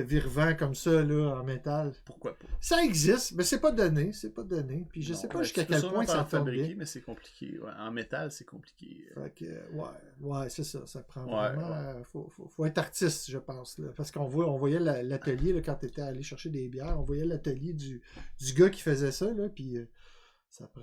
virevent comme ça là, en métal. Pourquoi pas? Ça existe, mais c'est pas donné. Puis je sais pas jusqu'à quel point ça tourne bien. Mais c'est compliqué. Ouais. En métal, c'est compliqué. Fait que, ouais, c'est ça. Ça prend Ouais, vraiment. Faut être artiste, je pense. Là, parce on voyait l'atelier là, quand tu étais allé chercher des bières. On voyait l'atelier du gars qui faisait ça. Là, puis ça prend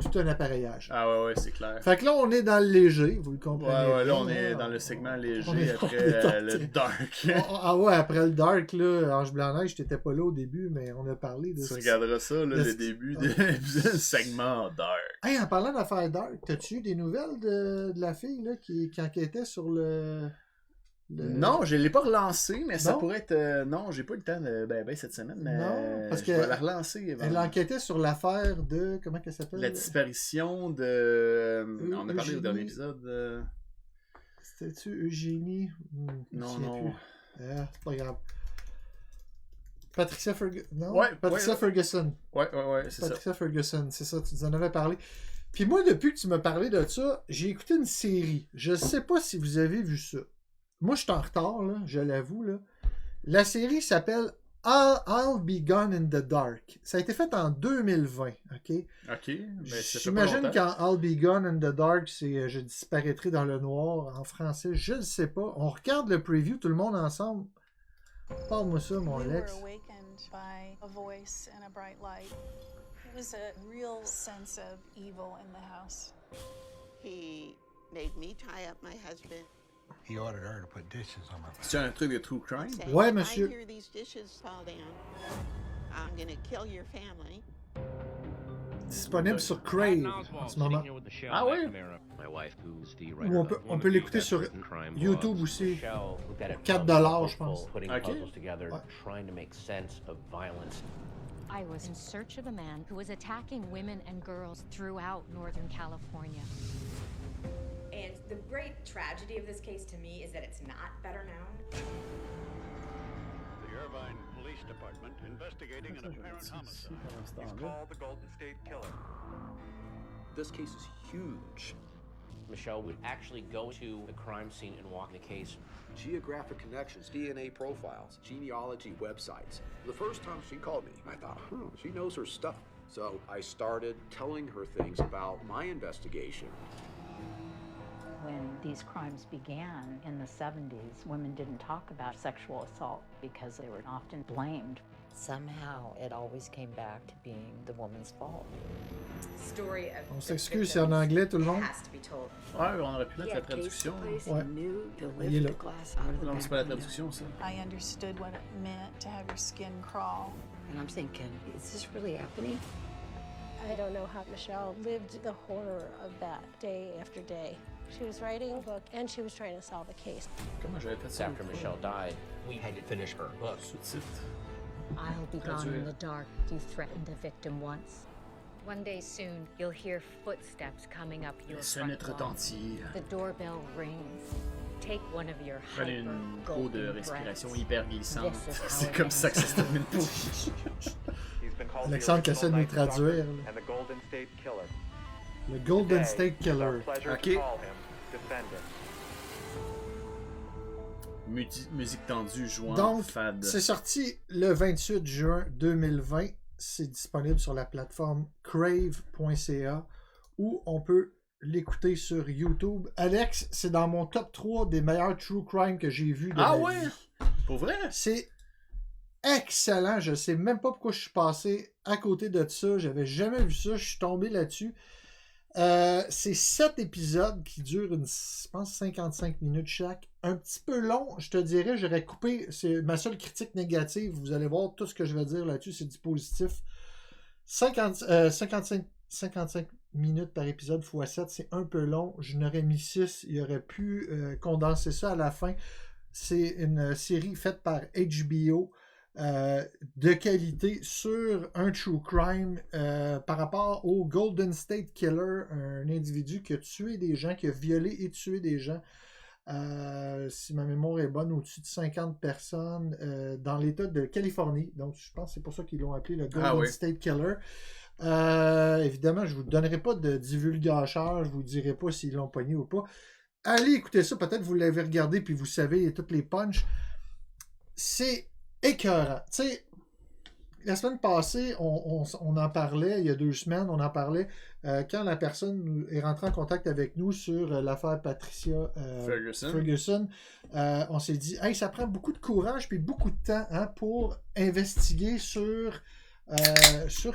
tout un appareillage. Ah ouais, c'est clair. Fait que là, on est dans le léger, vous le comprenez. Ouais, là, bien, on est dans le segment léger on est après le dark. Ah ouais, après le dark, là, Ange Blanc-Neige, t'étais pas là au début, mais on a parlé de Tu ça. regarderas ça, là, le début du segment dark. Hey, en parlant d'affaires dark, t'as-tu eu des nouvelles de la fille là, qui enquêtait sur le... Non, je l'ai pas relancé, mais ça Non? pourrait être... non, j'ai pas eu le temps de... Ben, cette semaine, mais Non, parce je que vais la relancer. Elle enquêtait sur l'affaire de... Comment qu'elle s'appelle? La disparition de... on a parlé Eugénie. au dernier épisode. C'était-tu Eugénie? Non. C'est pas grave. Patricia Ferguson. Non? Ouais, Patricia Ferguson. Ouais, c'est ça. Patricia Ferguson, c'est ça, tu nous en avais parlé. Puis moi, depuis que tu m'as parlé de ça, j'ai écouté une série. Je sais pas si vous avez vu ça. Moi, je suis en retard, là, je l'avoue. Là. La série s'appelle I'll Be Gone in the Dark. Ça a été fait en 2020, OK? J'imagine quand I'll Be Gone in the Dark, c'est Je disparaîtrai dans le noir en français. Je ne sais pas. On regarde le preview, tout le monde ensemble. Parle-moi ça, mon Lex. By a voice and a bright light. It was a real sense of evil in the house. He made me tie up my husband. He ordered her to put dishes on my C'est un truc de true crime? saying, Ouais, "If monsieur. I hear these dishes fall down, I'm gonna kill your family." Disponible sur Crave en ce moment. Ah oui? Ou on peut l'écouter sur YouTube aussi. 4$, je pense. OK. I was in search of a man who was attacking women and girls throughout Northern California. And the great tragedy of this case to me is that it's not better known. The Irvine Police Department investigating an apparent homicide. He's called the Golden State Killer. This case is huge. Michelle would actually go to the crime scene and walk the case. Geographic connections, DNA profiles, genealogy websites. The first time she called me, I thought, she knows her stuff. So I started telling her things about my investigation. When these crimes began in the 70s, women didn't talk about sexual assault because they were often blamed. Somehow, it always came back to being the woman's fault. Story of On s'excuse, c'est en anglais tout le monde. has to be told. Ouais, on aurait pu mettre la traduction. Ouais. Il est là. Non, c'est pas la traduction, ça. I understood what it meant to have your skin crawl. And I'm thinking, is this really happening? I don't know how Michelle lived the horror of that day after day. She was writing a book and she was trying to solve a case. Comment j'avais fait ça? After Michelle died, we had to finish her book. Sous-titre. I'll be gone in the dark. You threatened the victim once. One day soon, you'll hear footsteps coming up your front Sonnette lawn. retentit. The doorbell rings. Take one of your Prenez une peau de hyper-golden respiration breaths. hyper glissante. This is how C'est it comme ça que ça ends. se termine pour Alexandre qui essaie de nous traduire. Là. And the Golden State Killer. Le Golden Today, State it's Killer. our pleasure to Ok. call him Defender. Musique tendue, jouant, Donc, fade. c'est sorti le 28 juin 2020. C'est disponible sur la plateforme crave.ca où on peut l'écouter sur YouTube. Alex, c'est dans mon top 3 des meilleurs true crime que j'ai vu de ma vie. Pour vrai? C'est excellent. Je sais même pas pourquoi je suis passé à côté de ça. J'avais jamais vu ça. Je suis tombé là-dessus. C'est 7 épisodes qui durent, je pense, 55 minutes chaque. Un petit peu long, je te dirais. J'aurais coupé. C'est ma seule critique négative. Vous allez voir tout ce que je vais dire là-dessus. C'est du positif. 55 minutes par épisode x 7, c'est un peu long. Je n'aurais mis 6. Il aurait pu condenser ça à la fin. C'est une série faite par HBO de qualité sur un true crime par rapport au Golden State Killer, un individu qui a tué des gens, qui a violé et tué des gens. Si ma mémoire est bonne, au-dessus de 50 personnes dans l'État de Californie. Donc, je pense que c'est pour ça qu'ils l'ont appelé le Golden State Killer. Évidemment, je ne vous donnerai pas de divulgateur, je ne vous dirai pas s'ils l'ont pogné ou pas. Allez écouter ça, peut-être vous l'avez regardé puis vous savez toutes les punchs. C'est écœurant. Tu sais, la semaine passée, on en parlait, il y a 2 semaines, on en parlait quand la personne est rentrée en contact avec nous sur l'affaire Patricia Ferguson. On s'est dit, hey, ça prend beaucoup de courage puis beaucoup de temps pour investiguer sur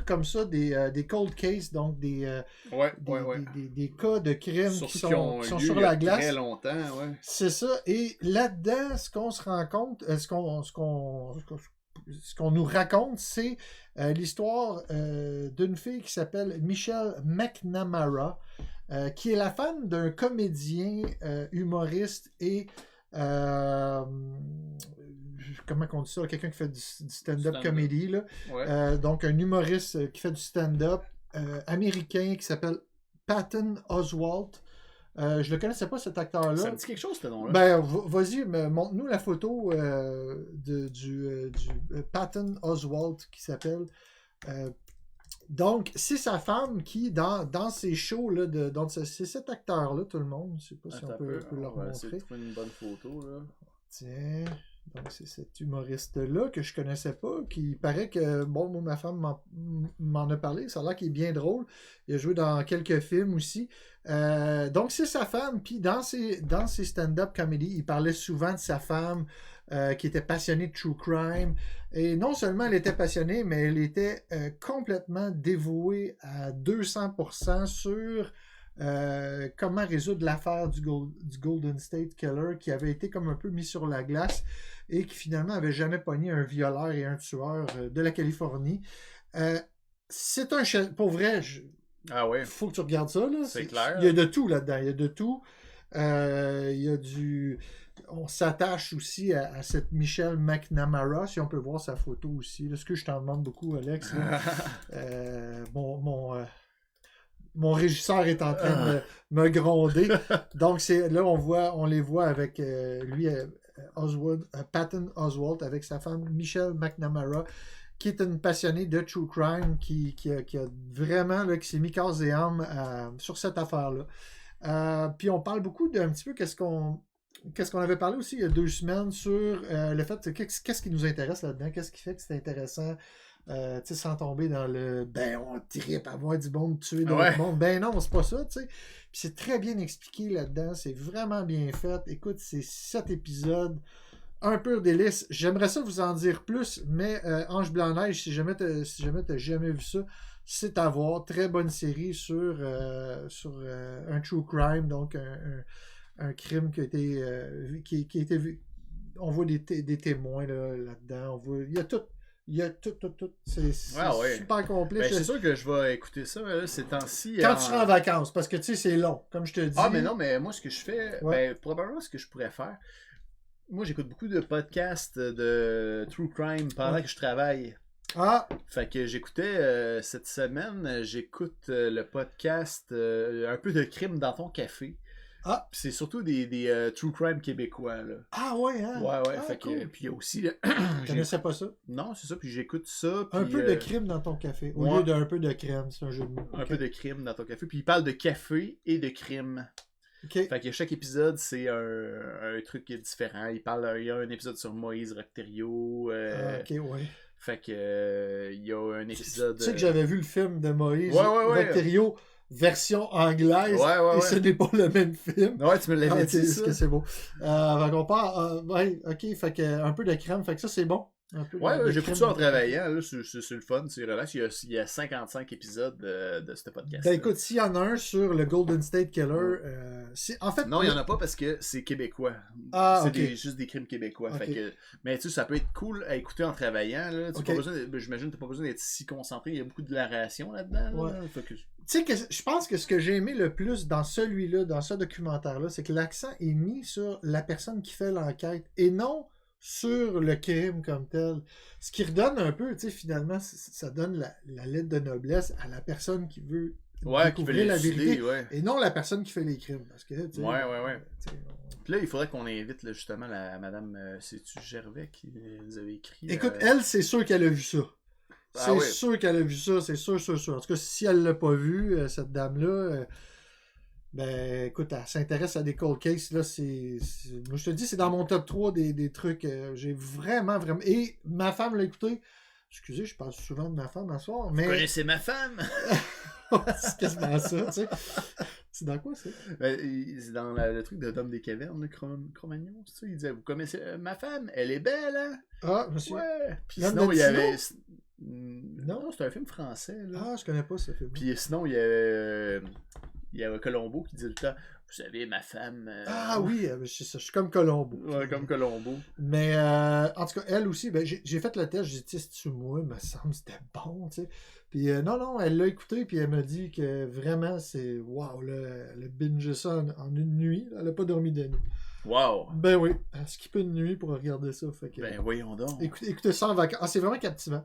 comme ça des cold cases, donc des cas de crimes qui sont sur la glace. Très longtemps, ouais. C'est ça. Et là-dedans, ce qu'on se rend compte, ce qu'on nous raconte, c'est l'histoire d'une fille qui s'appelle Michelle McNamara, qui est la femme d'un comédien, humoriste et comment on dit ça, quelqu'un qui fait du stand-up comedy, là. Ouais. Donc un humoriste qui fait du stand-up américain qui s'appelle Patton Oswalt. Je le connaissais pas, cet acteur-là. Ça me dit quelque chose, ce nom-là. Ben, vas-y, montre-nous la photo du Patton Oswalt qui s'appelle. Donc, c'est sa femme qui, dans ses shows, là, donc c'est cet acteur-là, tout le monde. Je sais pas si on peut le remontrer. On va essayer de trouver une bonne photo, là. Tiens, donc c'est cet humoriste-là que je connaissais pas, qui paraît que, bon, moi, ma femme m'en a parlé, ça a l'air qu'il est bien drôle. Il a joué dans quelques films aussi. Donc, c'est sa femme, puis dans ses stand-up comedy, il parlait souvent de sa femme qui était passionnée de true crime. Et non seulement elle était passionnée, mais elle était complètement dévouée à 200% sur comment résoudre l'affaire du Golden State Killer qui avait été comme un peu mis sur la glace et qui finalement avait jamais pogné un violeur et un tueur de la Californie. C'est un pour vrai, faut que tu regardes ça. Là. C'est clair. Il y a de tout là-dedans. Il y a de tout. Il y a du... On s'attache aussi à cette Michelle McNamara, si on peut voir sa photo aussi. Est-ce que je t'en demande beaucoup, Alex? Mon régisseur est en train de me gronder. Donc, là, on les voit avec lui, Patton Oswalt, avec sa femme Michelle McNamara, qui est une passionnée de true crime, qui a vraiment, là, qui s'est mis corps et âme sur cette affaire-là. Puis on parle beaucoup d'un petit peu qu'est-ce qu'on avait parlé aussi il y a 2 semaines sur le fait, qu'est-ce qui nous intéresse là-dedans, qu'est-ce qui fait que c'est intéressant. Sans tomber dans le on trippe à voir du monde tuer d'autres monde. Ben non, c'est pas ça, tu sais. Puis c'est très bien expliqué là-dedans, c'est vraiment bien fait. Écoute, c'est 7 épisodes, un pur délice. J'aimerais ça vous en dire plus, mais Ange Blanc-Neige, si jamais t'as jamais vu ça, c'est à voir. Très bonne série sur un true crime, donc un crime qui a été vu. On voit des témoins là-dedans. Il y a tout. Il y a tout. C'est super complet. Ben, c'est sûr que je vais écouter ça ces temps-ci. Quand tu seras en vacances, parce que tu sais, c'est long, comme je te dis. Ah, mais non, mais moi, ce que je fais, probablement ce que je pourrais faire, moi, j'écoute beaucoup de podcasts de true crime pendant que je travaille. Ah! Fait que j'écoutais cette semaine, j'écoute le podcast Un peu de crime dans ton café. Ah! Puis c'est surtout des true crime québécois, là. Ah ouais, hein? Ouais, Ah, fait cool. que... Puis il y a aussi... Je connaissais pas ça. Non, c'est ça, puis j'écoute ça, Un puis, peu de crime dans ton café, au ouais. lieu d'un peu de crème, c'est un jeu de mots. Un Ok. peu de crime dans ton café. Puis il parle de café et de crime. Ok. Fait que chaque épisode, c'est un truc qui est différent. Il y a un épisode sur Moïse Recterio. Ok, ouais. Fait que il y a un épisode... Tu sais que j'avais vu le film de Moïse Ouais. Recterio, version anglaise, Ouais. et ce n'est pas le même film. Ouais, tu me l'avais dit, ça. Que c'est beau. Fait qu'on part... ouais, ok, fait que un peu de crème, fait que ça, c'est bon. Un peu Ouais, de j'écoute crème. ça en travaillant, là, c'est le fun, c'est relax. Il y a 55 épisodes de ce podcast. Ben écoute, s'il y en a un sur le Golden State Killer, en fait... Non, il n'y en a pas parce que c'est québécois. Ah, c'est ok. juste des crimes québécois. Ok. Fait que, mais tu sais, ça peut être cool à écouter en travaillant. Là. Ok. J'imagine que tu n'as pas besoin d'être si concentré. Il y a beaucoup de narration là-dedans. Là. Ouais. Fait que... Tu sais, je pense que ce que j'ai aimé le plus dans celui-là, dans ce documentaire-là, c'est que l'accent est mis sur la personne qui fait l'enquête et non sur le crime comme tel. Ce qui redonne un peu, tu sais, finalement, ça donne la lettre de noblesse à la personne qui veut découvrir la vérité et non la personne qui fait les crimes. Parce que, tu sais, Ouais. Puis là, il faudrait qu'on invite là, justement la madame, c'est-tu Gervais qui nous avait écrit. Écoute, elle, c'est sûr qu'elle a vu ça. C'est sûr qu'elle a vu ça, c'est sûr. En tout cas, si elle l'a pas vu, cette dame-là, ben écoute, elle s'intéresse à des cold cases. Là, moi, je te dis, c'est dans mon top 3 des trucs. J'ai vraiment. Et ma femme l'a écouté. Excusez, je parle souvent de ma femme à soir. Mais... Vous connaissez ma femme? C'est quasiment ça, tu sais. C'est dans quoi, ça? C'est dans le truc de Dom des Cavernes, le Cro-Magnon, c'est ça? Il disait, vous connaissez ma femme? Elle est belle, hein? Ah, monsieur. Ouais. Puis L'homme sinon, de il y avait... Tino? Non, c'est un film français, là. Ah, je connais pas ce film. Puis sinon, il y avait Colombo qui disait tout le temps, vous savez, ma femme... Ah oui, je suis comme Colombo. Ouais, comme Colombo. Mais en tout cas, elle aussi, ben, j'ai fait le test, j'ai dit, c'est-tu moi, il me semble que c'était bon, tu sais. Puis non, elle l'a écouté, puis elle m'a dit que vraiment, c'est, wow, elle a binge ça en une nuit, elle n'a pas dormi de nuit. Wow! Ben oui, elle a skippé une nuit pour regarder ça. Fait que, ben voyons donc. Écoutez ça en vacances. Ah, c'est vraiment captivant.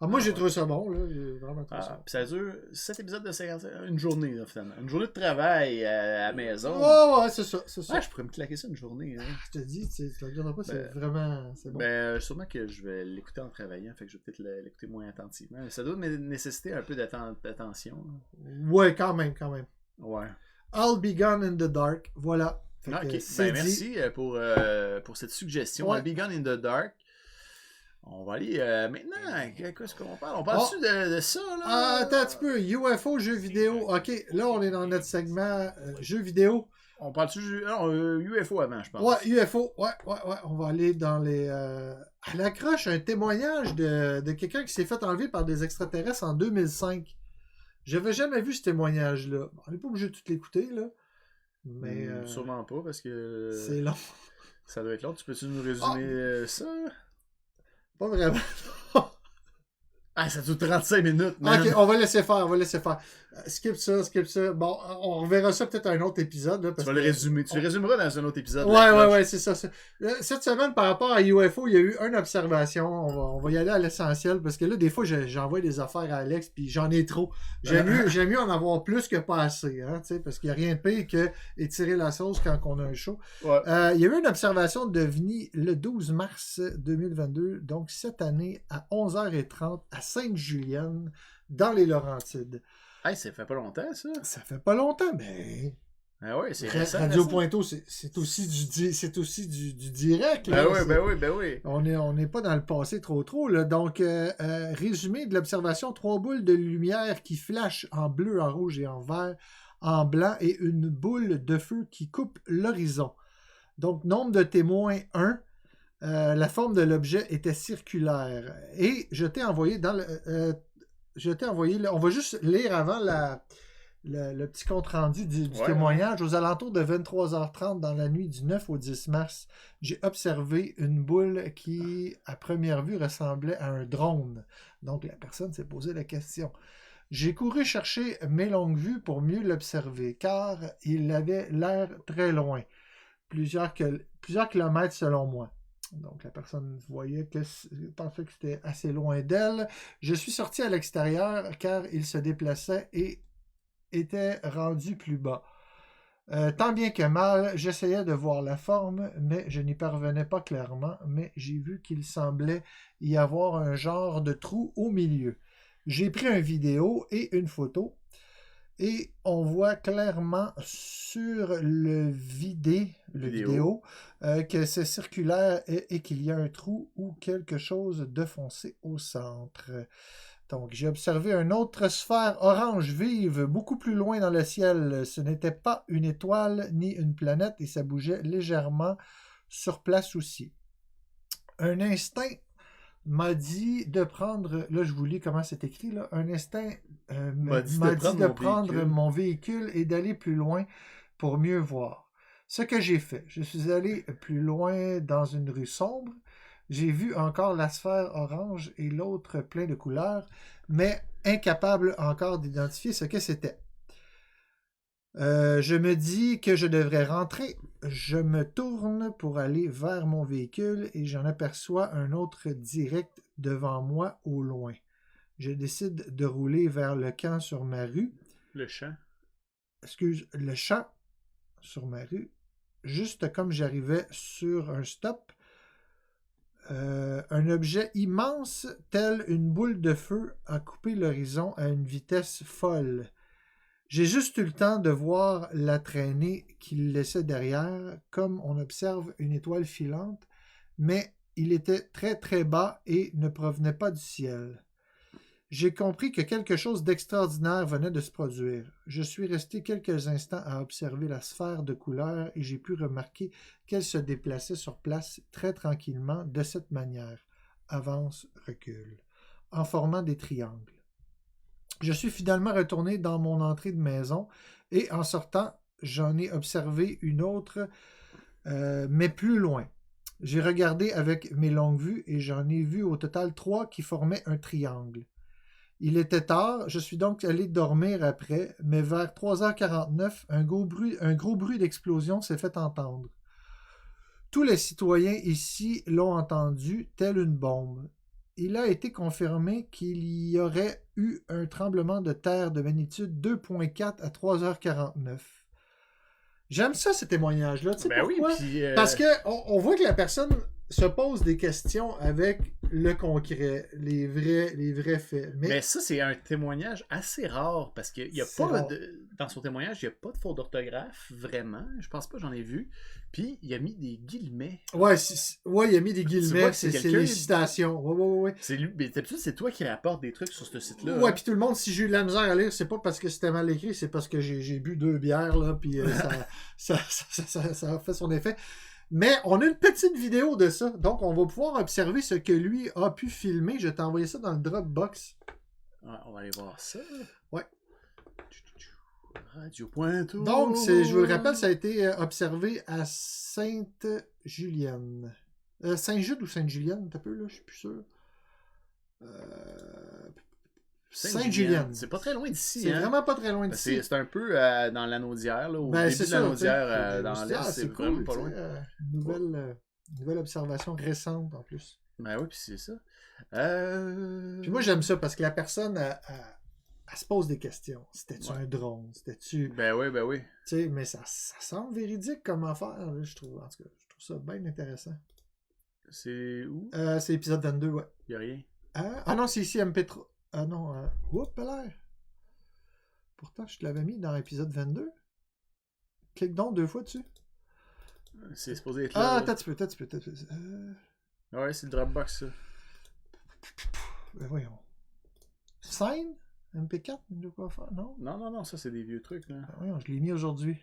Alors, moi, j'ai trouvé ça bon, là. J'ai vraiment trouvé ça bon. Puis ça dure 7 épisodes de 50, une journée, là, finalement. Une journée de travail à la maison. Ouais, c'est ça. Ah, je pourrais me claquer ça une journée. Hein. Je te dis, tu ne regarderas pas, c'est vraiment c'est bon. Ben, sûrement que je vais l'écouter en travaillant, fait que je vais peut-être l'écouter moins attentivement. Ça doit nécessiter un peu d'attention. Ouais, quand même. Ouais. I'll Be Gone in the Dark, voilà. Ok, ben, merci pour cette suggestion. Ouais. I'll Be Gone in the Dark. On va aller maintenant. Qu'est-ce qu'on parle? On parle-tu de ça, là? Attends un petit peu. UFO, jeux vidéo. Ok, là, on est dans notre segment jeux vidéo. On parle-tu UFO avant, je pense. Ouais, UFO. Ouais. On va aller dans les... À l'accroche, un témoignage de quelqu'un qui s'est fait enlever par des extraterrestres en 2005. J'avais jamais vu ce témoignage-là. On n'est pas obligé de tout l'écouter, là. Mais... Sûrement pas, parce que... C'est long. Ça doit être long. Tu peux-tu nous résumer ça? Pas vraiment. Ah, ça dure 35 minutes, man. Ok, on va laisser faire. Skip ça. Bon, on reverra ça peut-être à un autre épisode. Là, parce tu vas le résumer. Tu le résumeras dans un autre épisode. Ouais, c'est ça. Cette semaine, par rapport à UFO, il y a eu une observation. On va y aller à l'essentiel parce que là, des fois, j'envoie des affaires à Alex puis j'en ai trop. J'aime mieux en avoir plus que pas assez. Hein, parce qu'il n'y a rien de pire que étirer la sauce quand on a un show. Ouais. Il y a eu une observation de VNI le 12 mars 2022, donc cette année à 11h30 à Sainte-Julienne, dans les Laurentides. Hey, ça fait pas longtemps, ça? Ça fait pas longtemps, mais... Ah ouais, c'est récent. Radio Pointeau, c'est aussi du direct. Là, ben oui. On n'est pas dans le passé trop. Là. Donc, résumé de l'observation, 3 boules de lumière qui flashent en bleu, en rouge et en vert, en blanc, et une boule de feu qui coupe l'horizon. Donc, nombre de témoins, 1. La forme de l'objet était circulaire. Et je t'ai envoyé on va juste lire avant le petit compte-rendu du témoignage. Aux alentours de 23h30 dans la nuit du 9 au 10 mars, j'ai observé une boule qui, à première vue, ressemblait à un drone. Donc, la personne s'est posé la question. J'ai couru chercher mes longues vues pour mieux l'observer, car il avait l'air très loin. Plusieurs kilomètres selon moi. Donc, la personne pensait que c'était assez loin d'elle. Je suis sorti à l'extérieur car il se déplaçait et était rendu plus bas. Tant bien que mal, j'essayais de voir la forme, mais je n'y parvenais pas clairement, mais j'ai vu qu'il semblait y avoir un genre de trou au milieu. J'ai pris une vidéo et une photo, et on voit clairement sur le vidéo que c'est circulaire et qu'il y a un trou ou quelque chose de foncé au centre. Donc, j'ai observé une autre sphère orange vive, beaucoup plus loin dans le ciel. Ce n'était pas une étoile ni une planète et ça bougeait légèrement sur place aussi. Un instinct m'a dit de prendre... Là, je vous lis comment c'est écrit. Là. Un instinct m'a dit de prendre mon véhicule et d'aller plus loin pour mieux voir. Ce que j'ai fait, je suis allé plus loin dans une rue sombre. J'ai vu encore la sphère orange et l'autre plein de couleurs, mais incapable encore d'identifier ce que c'était. Je me dis que je devrais rentrer. Je me tourne pour aller vers mon véhicule et j'en aperçois un autre direct devant moi au loin. Je décide de rouler vers le camp sur ma rue. Le champ. Le champ sur ma rue. Juste comme j'arrivais sur un stop, un objet immense, tel une boule de feu, a coupé l'horizon à une vitesse folle. J'ai juste eu le temps de voir la traînée qu'il laissait derrière, comme on observe une étoile filante, mais il était très très bas et ne provenait pas du ciel. J'ai compris que quelque chose d'extraordinaire venait de se produire. Je suis resté quelques instants à observer la sphère de couleur et j'ai pu remarquer qu'elle se déplaçait sur place très tranquillement de cette manière. Avance, recule, en formant des triangles. Je suis finalement retourné dans mon entrée de maison et en sortant, j'en ai observé une autre, mais plus loin. J'ai regardé avec mes longues vues et j'en ai vu au total 3 qui formaient un triangle. Il était tard, je suis donc allé dormir après, mais vers 3h49, un gros bruit d'explosion s'est fait entendre. Tous les citoyens ici l'ont entendu, telle une bombe. Il a été confirmé qu'il y aurait eu un tremblement de terre de magnitude 2.4 à 3h49. J'aime ça, ces témoignages-là. Tu sais pourquoi? Oui, puis, Parce qu'on voit que la personne se pose des questions avec le concret, les vrais faits. Mais ça, c'est un témoignage assez rare parce qu'il n'y a pas dans son témoignage, il n'y a pas de faute d'orthographe, vraiment. Je pense pas, j'en ai vu. Puis, il a mis des guillemets. Ouais, il a mis des guillemets, c'est les citations. Ouais. C'est lui, mais d'habitude, c'est toi qui rapportes des trucs sur ce site-là. Ouais, puis tout le monde, si j'ai eu de la misère à lire, c'est pas parce que c'était mal écrit, c'est parce que j'ai bu 2 bières, là, puis ça a fait son effet. Mais on a une petite vidéo de ça. Donc, on va pouvoir observer ce que lui a pu filmer. Je vais t'envoyer ça dans le Dropbox. Ouais, on va aller voir ça. Ouais. Radio Pointeau. Donc, je vous le rappelle, ça a été observé à Sainte-Julienne. Saint-Jude ou Sainte-Julienne, t'as peu, là, je suis plus sûr. Sainte-Julienne. C'est pas très loin d'ici. C'est vraiment pas très loin d'ici. C'est un peu dans l'Anaudière, là, au début de l'Anaudière, dans l'Est, c'est vraiment cool, pas loin. Nouvelle observation récente, en plus. Ben oui, puis c'est ça. Puis moi, j'aime ça, parce que la personne, elle se pose des questions. C'était-tu un drone? C'était-tu... Ben oui. Tu sais, mais ça semble véridique comme affaire, là, je trouve. En tout cas, je trouve ça bien intéressant. C'est où? C'est épisode 22, ouais. Y'a rien. Ah non, c'est ici MP3. Ah non, oups, l'air. Pourtant, je te l'avais mis dans l'épisode 22. Clique donc 2 fois dessus. C'est supposé être là. Ah, t'as tu peux. Ouais, c'est le Dropbox, ça. Ben voyons. Scène? MP4? De quoi faire? Non? Non, ça, c'est des vieux trucs, là. Ah, voyons, je l'ai mis aujourd'hui.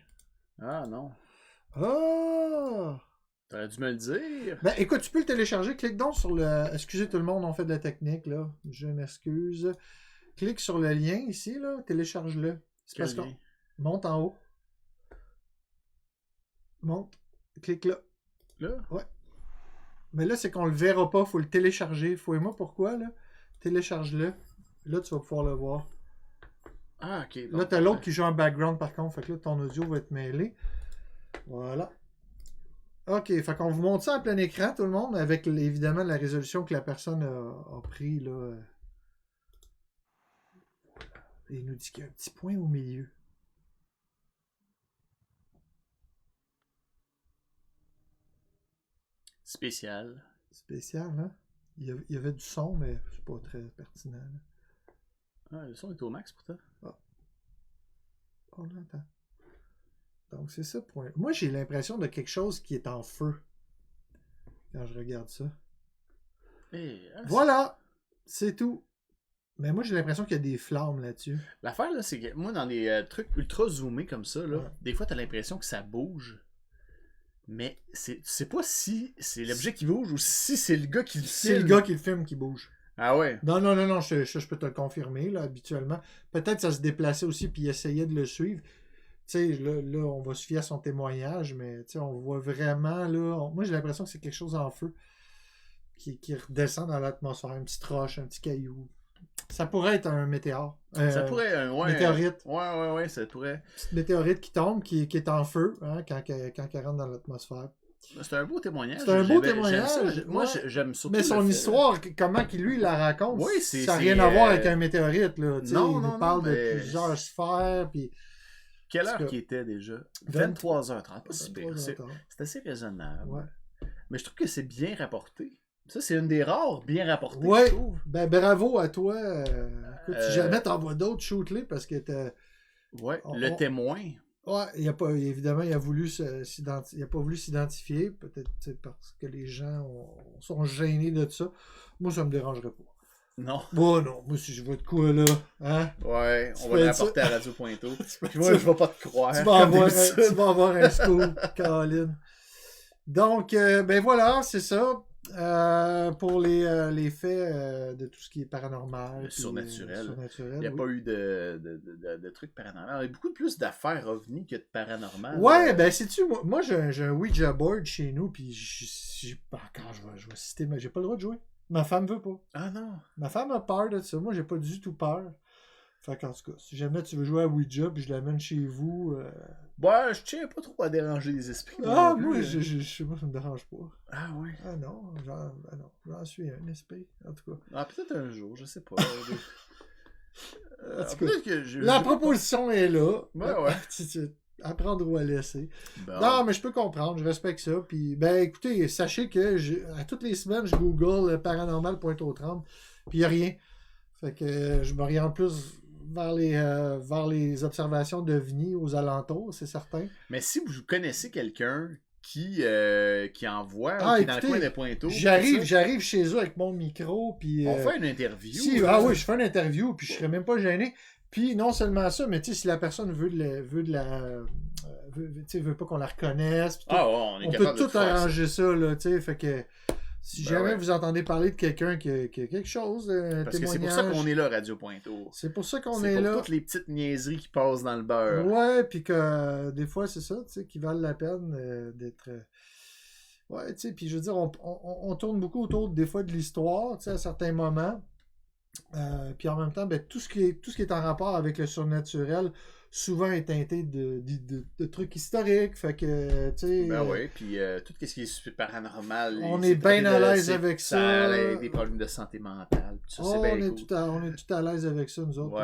Ah, non. Oh! T'aurais dû me le dire. Ben, écoute, tu peux le télécharger. Clique donc sur le... Excusez tout le monde, on fait de la technique, là. Je m'excuse. Clique sur le lien ici, là. Télécharge-le. C'est parce qu'on... Monte en haut. Monte. Clique là. Là? Ouais. Mais là, c'est qu'on le verra pas. Faut le télécharger. Fouille-moi pourquoi, là. Télécharge-le. Là, tu vas pouvoir le voir. Ah, ok. Là, t'as l'autre qui joue en background, par contre. Fait que là, ton audio va être mêlé. Voilà. OK, fait qu'on vous montre ça en plein écran, tout le monde, avec évidemment la résolution que la personne a pris, là. Et il nous dit qu'il y a un petit point au milieu. Spécial. Spécial, hein? Il y avait du son, mais c'est pas très pertinent. Là. Ah, le son est au max pour toi. Ah. On l'entend. Donc, c'est ça. Moi, j'ai l'impression de quelque chose qui est en feu quand je regarde ça. Voilà! C'est tout. Mais moi, j'ai l'impression qu'il y a des flammes là-dessus. L'affaire, là, c'est que moi, dans des trucs ultra zoomés comme ça, là, des fois, t'as l'impression que ça bouge. Mais tu sais pas si c'est l'objet qui bouge ou si c'est le gars qui le filme. C'est le gars qui le filme qui bouge. Ah ouais? Non, je peux te le confirmer, là, habituellement. Peut-être que ça se déplaçait aussi puis il essayait de le suivre. Tu sais, là, on va se fier à son témoignage, mais tu sais, on voit vraiment, là... Moi, j'ai l'impression que c'est quelque chose en feu qui redescend dans l'atmosphère. Une petite roche, un petit caillou. Ça pourrait être un météore. Ça pourrait, météorite. Ouais, ça pourrait. Petite météorite qui tombe, qui est en feu, hein, quand elle rentre dans l'atmosphère. C'est un beau témoignage. C'est un beau témoignage. Moi, j'aime surtout. Mais son histoire, comment lui la raconte, oui, ça n'a rien à voir avec un météorite. Là. Non, il parle de plusieurs sphères. Puis... Quelle heure qu'il était déjà? 23h30. Pas si pire. C'est assez raisonnable. Ouais. Mais je trouve que c'est bien rapporté. Ça, c'est une des rares bien rapportées, ouais. je trouve. Ben, bravo à toi. Écoute, si jamais t'en vois d'autres, shoot-les parce que le témoin. Ouais, évidemment, il a voulu il a pas voulu s'identifier, peut-être parce que les gens sont gênés de ça. Moi, ça me dérangerait pas. Non. Non, moi, si je vois de quoi, là, hein? Ouais, on va le rapporter à Radio Pointeau. Je vais pas te croire. Tu vas avoir un scoop, Caroline. Donc, ben voilà, c'est ça. Pour les faits de tout ce qui est paranormal. Surnaturel. Il n'y a pas eu de trucs paranormaux. Il y a beaucoup plus d'affaires ovnis que de paranormal. Ouais, ben sais-tu, moi j'ai un Ouija board chez nous, puis quand je vais citer, mais j'ai pas le droit de jouer. Ma femme veut pas. Ah non. Ma femme a peur de ça. Moi, j'ai pas du tout peur. Fait qu'en tout cas, si jamais tu veux jouer à Ouija, puis je l'amène chez vous... Ouais, je tiens pas trop à déranger les esprits. Ah, moi, moi, ça me dérange pas. Ah ouais? Ah non, j'en suis un esprit, en tout cas. Ah, peut-être un jour, je sais pas. En tout cas, la proposition est là. Ouais. Apprendre ou à laisser. Bon. Non, mais je peux comprendre, je respecte ça. Puis, ben écoutez, sachez que à toutes les semaines, je google paranormal Pointe-aux-Trembles, puis il n'y a rien. Fait que je m'oriente plus vers les observations d'OVNI aux alentours, c'est certain. Mais si vous connaissez quelqu'un qui envoie qui est dans le coin de Pointeau, j'arrive chez eux avec mon micro, puis on fait une interview. Oui, je fais une interview, puis je serais même pas gêné. Puis non seulement ça, mais si la personne veut pas qu'on la reconnaisse, on peut tout arranger ça, là, tu sais, fait que si jamais vous entendez parler de quelqu'un qui a quelque chose, parce que c'est pour ça qu'on est là, Radio Pointeau. C'est pour ça qu'on est là. C'est pour toutes les petites niaiseries qui passent dans le beurre. Ouais, puis que des fois, c'est ça, tu sais, qui valent la peine d'être... Ouais, tu sais, puis je veux dire, on tourne beaucoup autour des fois de l'histoire, tu sais, à certains moments. Puis en même temps, ben, tout ce qui est en rapport avec le surnaturel souvent est teinté de trucs historiques, fait que tu sais puis tout ce qui est paranormal, on est bien à l'aise avec ça. Ça a des problèmes de santé mentale, ça, c'est bien cool. On est tout à l'aise avec ça, nous autres.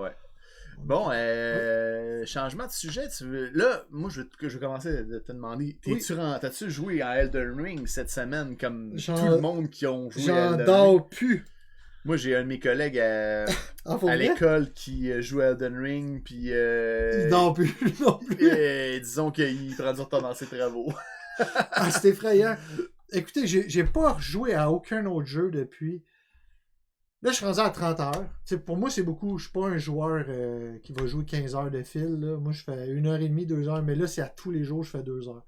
Ouais. Bon, changement de sujet, là, moi je vais commencer à te demander, t'as-tu joué à Elden Ring cette semaine comme tout le monde qui ont joué à Elden Ring? J'en dors plus. Moi, j'ai un de mes collègues à l'école qui joue à Elden Ring, puis... il dort plus, non plus. Disons qu'il prend du retard dans ses travaux. Ah, c'est effrayant. Écoutez, j'ai pas rejoué à aucun autre jeu depuis... Là, je suis rendu à 30 heures. T'sais, pour moi, c'est beaucoup. Je suis pas un joueur qui va jouer 15 heures de fil. Là. Moi, je fais 1h30, 2 heures, mais là, c'est à tous les jours, je fais 2 heures.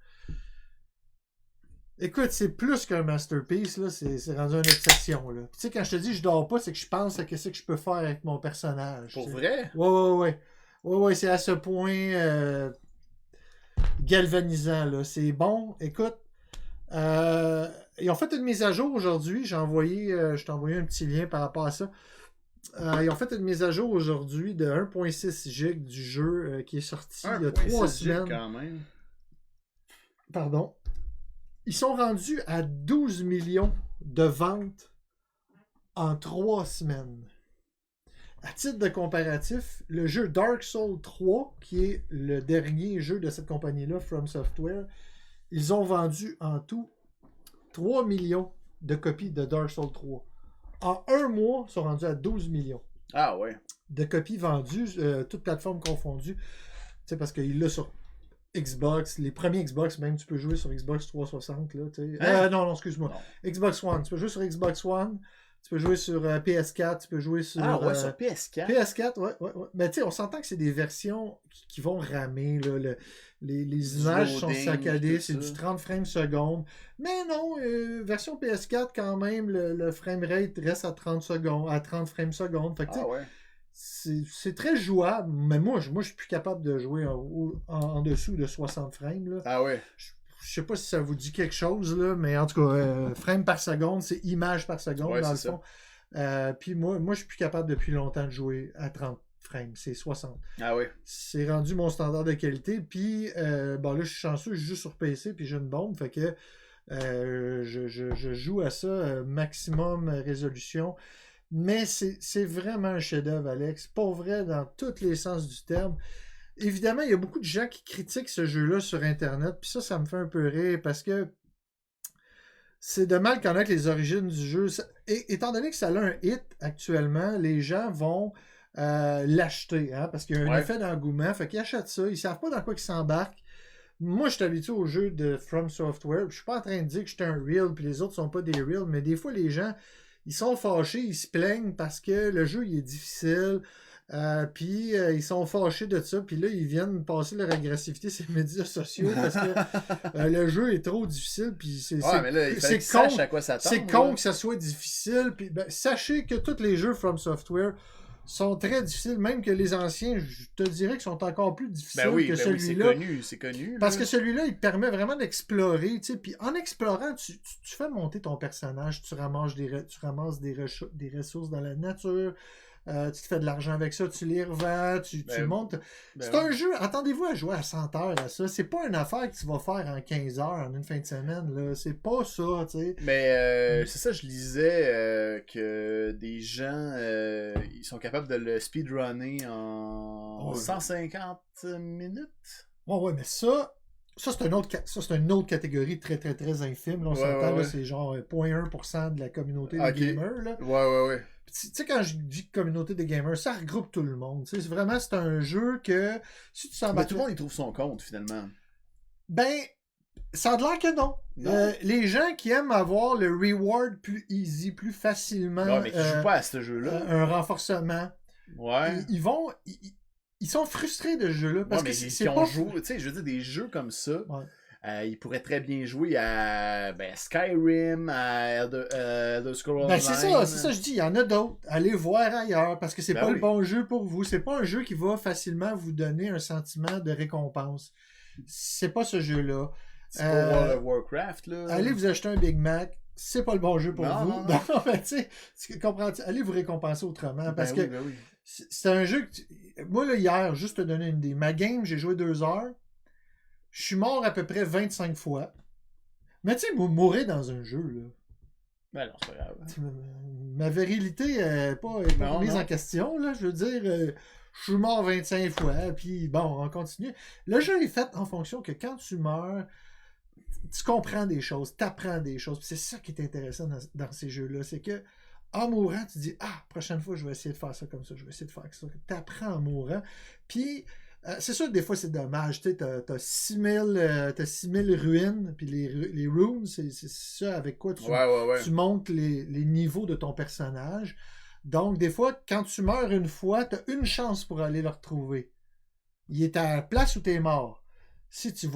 Écoute, c'est plus qu'un masterpiece, là, c'est rendu une obsession, là. Tu sais, quand je te dis je dors pas, c'est que je pense à ce que je peux faire avec mon personnage. Pour vrai? Ouais, c'est à ce point galvanisant, là. C'est bon, écoute. Ils ont fait une mise à jour aujourd'hui. Je t'ai envoyé un petit lien par rapport à ça. Ils ont fait une mise à jour aujourd'hui de 1.6 GB du jeu qui est sorti il y a 3 semaines. Quand même. Pardon. Ils sont rendus à 12 millions de ventes en 3 semaines. À titre de comparatif, le jeu Dark Souls 3, qui est le dernier jeu de cette compagnie-là, From Software, ils ont vendu en tout 3 millions de copies de Dark Souls 3. En un mois, ils sont rendus à 12 millions. Ah ouais. De copies vendues, toutes plateformes confondues. Tu sais, parce qu'il l'a sur Xbox, les premiers Xbox, même, tu peux jouer sur Xbox 360, là, tu sais. Non, excuse-moi. Non. Xbox One. Tu peux jouer sur Xbox One. Tu peux jouer sur PS4, tu peux jouer sur... Ah ouais, sur PS4? PS4, ouais. Mais tu sais, on s'entend que c'est des versions qui vont ramer, là. Les images sont saccadées, c'est du 30 frames secondes. Mais non, version PS4, quand même, le framerate reste à 30 frames secondes. Fait que, ouais. C'est très jouable, mais moi, je suis plus capable de jouer en dessous de 60 frames. Là. Ah ouais. Je sais pas si ça vous dit quelque chose, là, mais en tout cas, frame par seconde, c'est image par seconde, dans le fond. Puis moi, je suis plus capable depuis longtemps de jouer à 30 frames, c'est 60. Ah oui. C'est rendu mon standard de qualité, puis là, je suis chanceux, je joue sur PC, puis j'ai une bombe, fait que je joue à ça, maximum résolution. Mais c'est vraiment un chef-d'œuvre, Alex. Pour vrai, dans tous les sens du terme. Évidemment, il y a beaucoup de gens qui critiquent ce jeu-là sur Internet, puis ça me fait un peu rire, parce que c'est de mal connaître les origines du jeu. Étant donné que ça a un hit actuellement, les gens vont l'acheter, hein, parce qu'il y a un effet d'engouement, fait qu'ils achètent ça, ils savent pas dans quoi ils s'embarquent. Moi, je suis habitué au jeu de From Software, je suis pas en train de dire que je suis un real, puis les autres sont pas des real, mais des fois, les gens, ils sont fâchés, ils se plaignent parce que le jeu, il est difficile, puis ils sont fâchés de ça, puis là ils viennent passer leur agressivité sur les médias sociaux parce que le jeu est trop difficile, puis c'est con que ça soit difficile, puis sachez que tous les jeux From Software sont très difficiles, même que les anciens, je te dirais qu'ils sont encore plus difficiles que celui-là. C'est connu. Parce que celui-là, il te permet vraiment d'explorer, tu sais, puis en explorant, tu fais monter ton personnage, tu ramasses des ressources dans la nature, tu te fais de l'argent avec ça, tu les revends, tu montes. C'est un jeu, attendez-vous à jouer à 100 heures à ça. C'est pas une affaire que tu vas faire en 15 heures, en une fin de semaine, là. C'est pas ça, tu sais. Mais c'est ça, je lisais que des gens, ils sont capables de le speedrunner en 150 minutes. Ouais, mais ça c'est une autre catégorie très, très, très infime. Là, on s'entend, là, c'est genre 0.1% de la communauté des gamers. Là. Ouais. Tu sais, quand je dis communauté des gamers, ça regroupe tout le monde. C'est vraiment, c'est un jeu que si tu tout le monde, il trouve son compte, finalement. Ben, ça a l'air que non. Les gens qui aiment avoir le reward plus easy, plus facilement. Non, mais qui jouent pas à ce jeu-là. Un renforcement. Ouais. Ils sont frustrés de ce jeu-là. Parce que c'est pas... Tu sais, je veux dire, des jeux comme ça... ils pourraient très bien jouer à Skyrim, à Elder Scrolls Online. C'est ça, je dis, il y en a d'autres. Allez voir ailleurs, parce que c'est pas le bon jeu pour vous. C'est pas un jeu qui va facilement vous donner un sentiment de récompense. C'est pas ce jeu-là. C'est pas World of Warcraft, là. Allez vous acheter un Big Mac, c'est pas le bon jeu pour vous. Non. Ben, tu comprends, allez vous récompenser autrement, parce que c'est un jeu que... Moi, là, hier, juste te donner une idée, ma game, j'ai joué 2 heures. Je suis mort à peu près 25 fois. Mais tu sais, mourir dans un jeu, là. Ben non, c'est pas grave. Ma virilité n'est pas mise en question, là. Je veux dire, je suis mort 25 fois, puis bon, on continue. Le jeu est fait en fonction que quand tu meurs, tu comprends des choses, tu apprends des choses. C'est ça qui est intéressant dans ces jeux-là. C'est que, en mourant, tu dis, prochaine fois, je vais essayer de faire ça comme ça, je vais essayer de faire ça. Tu apprends en mourant. Puis... c'est sûr que des fois c'est dommage, tu sais, t'as 6000 ruines, puis les runes, c'est ça avec quoi tu montes les niveaux de ton personnage. Donc des fois, quand tu meurs une fois, t'as une chance pour aller le retrouver. Il est à la place où t'es mort. Si tu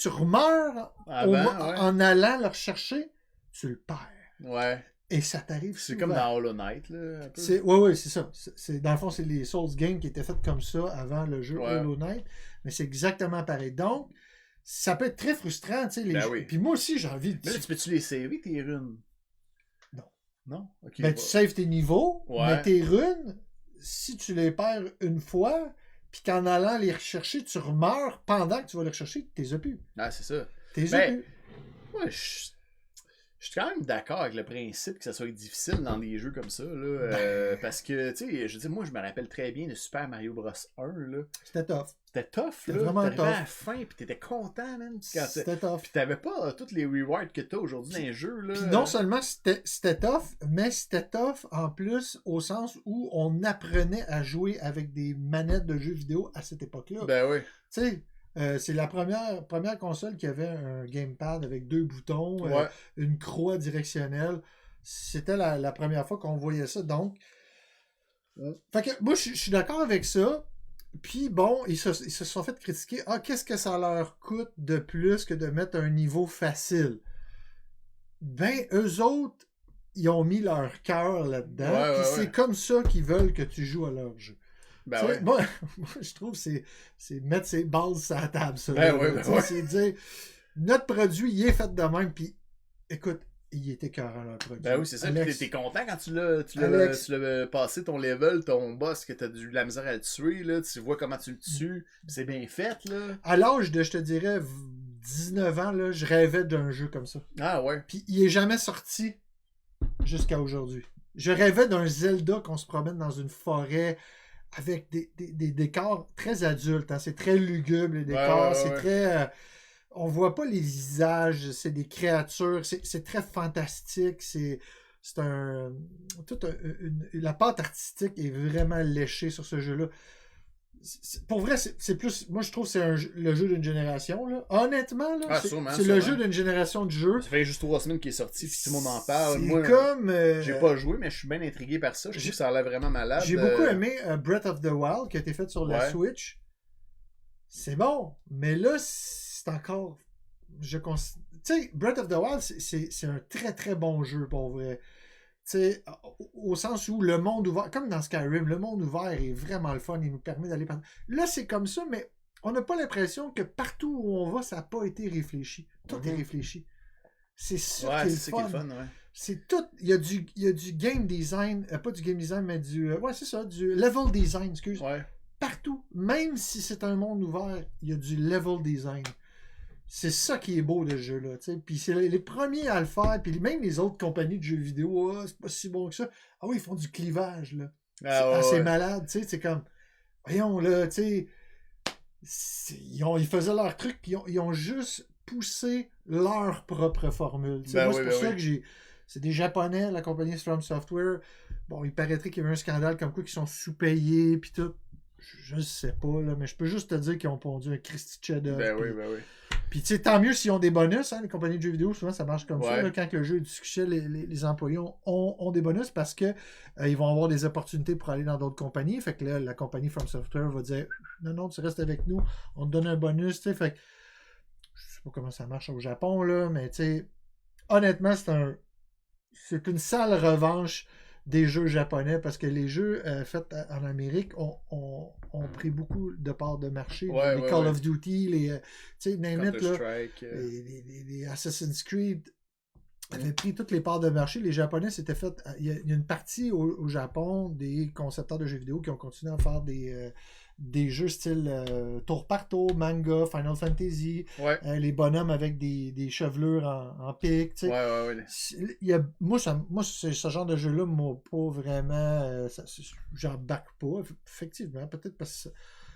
remeurs en allant le rechercher, tu le perds. Ouais. Et ça t'arrive souvent. C'est comme dans Hollow Knight, là, un peu. Oui, c'est ça. Dans le fond, c'est les Souls Games qui étaient faits comme ça avant le jeu Hollow Knight. Mais c'est exactement pareil. Donc, ça peut être très frustrant, tu sais, les jeux. Puis moi aussi, j'ai envie de... Mais là, tu peux-tu les saver, tes runes? Non? Okay, tu saves tes niveaux, mais tes runes, si tu les perds une fois, puis qu'en allant les rechercher, tu remeurs pendant que tu vas les rechercher, t'es plus. Ah, c'est ça. T'es plus. Ouais, Je suis quand même d'accord avec le principe que ça soit difficile dans des jeux comme ça, là, parce que, tu sais, je veux dire, moi, je me rappelle très bien de Super Mario Bros 1, là. C'était tough. C'était tough, C'était là. vraiment T'arrivais tough. à la fin, pis t'étais content, man. C'était tough. Pis t'avais pas tous les rewards que t'as aujourd'hui dans les jeux, là. Puis non seulement c'était tough, mais c'était tough en plus au sens où on apprenait à jouer avec des manettes de jeux vidéo à cette époque-là. Ben oui. Tu sais, c'est la première console qui avait un gamepad avec 2 boutons, une croix directionnelle. C'était la première fois qu'on voyait ça. Donc, fait que moi, je suis d'accord avec ça. Puis bon, ils se sont fait critiquer. Ah, qu'est-ce que ça leur coûte de plus que de mettre un niveau facile? Ben, eux autres, ils ont mis leur cœur là-dedans. Puis c'est comme ça qu'ils veulent que tu joues à leur jeu. Ben ouais. Moi, je trouve que c'est mettre ses bases sur la table, ça. C'est dire, notre produit, il est fait de même. Puis, écoute, il était écœurant, leur produit. Ben oui, c'est ça. Puis t'es content quand tu l'as passé ton level, ton boss, que t'as eu de la misère à le tuer, là. Tu vois comment tu le tues. C'est bien fait, là. À l'âge de, je te dirais, 19 ans, là, je rêvais d'un jeu comme ça. Ah ouais. Puis il est jamais sorti jusqu'à aujourd'hui. Je rêvais d'un Zelda qu'on se promène dans une forêt avec des décors très adultes. Hein. C'est très lugubre, les décors. C'est très... on voit pas les visages, c'est des créatures. C'est très fantastique. La pâte artistique est vraiment léchée sur ce jeu-là. Pour vrai, c'est plus... Moi, je trouve que c'est le jeu d'une génération. Là. Honnêtement, là, c'est le jeu d'une génération de jeux. Ça fait juste 3 semaines qu'il est sorti, puis tout le monde en parle. C'est moi, comme... j'ai pas joué, mais je suis bien intrigué par ça. Je trouve que ça a l'air vraiment malade. J'ai beaucoup aimé Breath of the Wild, qui a été fait sur la Switch. C'est bon, mais là, c'est encore... Tu sais, Breath of the Wild, c'est un très, très bon jeu, pour vrai. T'sais, au sens où le monde ouvert, comme dans Skyrim, le monde ouvert est vraiment le fun, il nous permet d'aller partout. Là, c'est comme ça, mais on n'a pas l'impression que partout où on va, ça n'a pas été réfléchi. Tout est réfléchi. C'est ça qui est le fun. C'est tout. Il y a du game design, pas du game design, mais du level design, excuse. Partout. Même si c'est un monde ouvert, il y a du level design. C'est ça qui est beau de ce jeu-là. Puis c'est les premiers à le faire. Puis même les autres compagnies de jeux vidéo, c'est pas si bon que ça. Ah oui, ils font du clivage. Là. C'est malade. C'est comme. Voyons, là, tu sais. Ils faisaient leur truc. Puis ils ont juste poussé leur propre formule. Moi, c'est pour ça que j'ai. C'est des Japonais, la compagnie From Software. Bon, il paraîtrait qu'il y avait un scandale comme quoi qu'ils sont sous-payés. Puis tout. Je sais pas, là, mais je peux juste te dire qu'ils ont pondu un Christy chef-d'œuvre. Ben oui. Puis, tu sais, tant mieux s'ils ont des bonus. Hein, les compagnies de jeux vidéo, souvent, ça marche comme ça. Là, quand le jeu est du succès, les employés ont des bonus parce que ils vont avoir des opportunités pour aller dans d'autres compagnies. Fait que là, la compagnie From Software va dire non, tu restes avec nous, on te donne un bonus. Fait que je sais pas comment ça marche au Japon, là, mais tu sais, honnêtement, c'est une sale revanche des jeux japonais parce que les jeux faits en Amérique ont pris beaucoup de parts de marché. Les Call of Duty, les Assassin's Creed avaient pris toutes les parts de marché. Les Japonais s'étaient fait... Il y a une partie au Japon des concepteurs de jeux vidéo qui ont continué à faire des jeux style tour par tour, manga, Final Fantasy, les bonhommes avec des chevelures en pique. Moi, ce genre de jeu-là m'a pas vraiment... j'embarque pas, effectivement. Peut-être parce que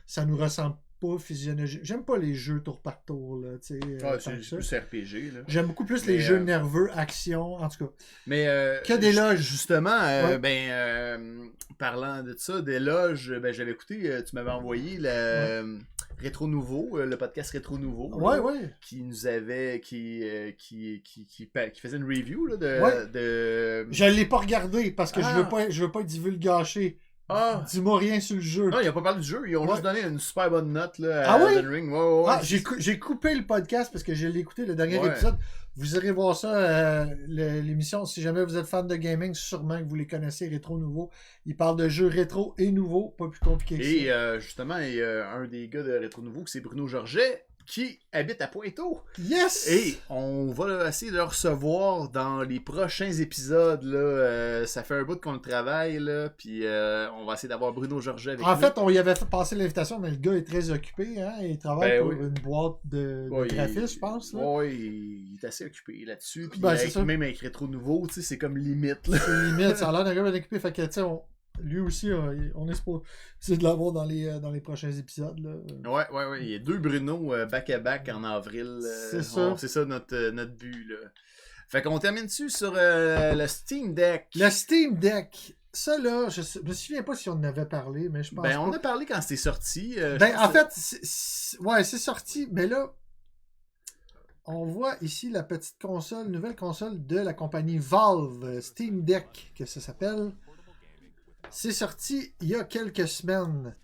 ça nous ressemble pas physiologiquement. J'aime pas les jeux tour par tour. Là, c'est plus RPG. Là. J'aime beaucoup plus les jeux nerveux, action, en tout cas. Mais que des loges. Justement, parlant de ça, des loges, j'avais écouté, tu m'avais envoyé le Rétro Nouveau, le podcast Rétro Nouveau. Qui nous avait. Qui faisait une review là, de. Je l'ai pas regardé parce que je veux pas être divulgaché. Dis-moi rien sur le jeu. Non, ils n'ont pas parlé du jeu. Ils ont juste donné une super bonne note là, à Elden Ring. J'ai coupé le podcast parce que je l'ai écouté, le dernier épisode. Vous irez voir ça, l'émission. Si jamais vous êtes fan de gaming, sûrement que vous les connaissez, Rétro Nouveau. Ils parlent de jeux rétro et nouveaux, pas plus compliqué que ça. Et justement, il y a un des gars de Rétro Nouveau, c'est Bruno Georget, qui habite à Pointeau. Yes! Et on va essayer de le recevoir dans les prochains épisodes. Là. Ça fait un bout qu'on le travaille, là, puis on va essayer d'avoir Bruno Georget avec nous. En fait, on y avait fait passer l'invitation, mais le gars est très occupé. Hein? Il travaille pour une boîte de graphistes, je pense. Oui, il est assez occupé là-dessus. Puis même avec Rétro Nouveau, c'est comme limite. Là. C'est limite, ça a l'air d'un gars bien occupé. Fait que, tu sais, lui aussi, on est supposé de l'avoir dans les prochains épisodes. Là. Ouais. Il y a 2 Bruno back-à-back en avril. C'est ça. C'est ça notre but. Là. Fait qu'on termine dessus sur le Steam Deck. Le Steam Deck. Ça, là, je me souviens pas si on en avait parlé, mais je pense pas. On a parlé quand c'était sorti. En fait, c'est sorti, mais là, on voit ici la petite nouvelle console de la compagnie Valve, Steam Deck, que ça s'appelle. C'est sorti il y a quelques semaines.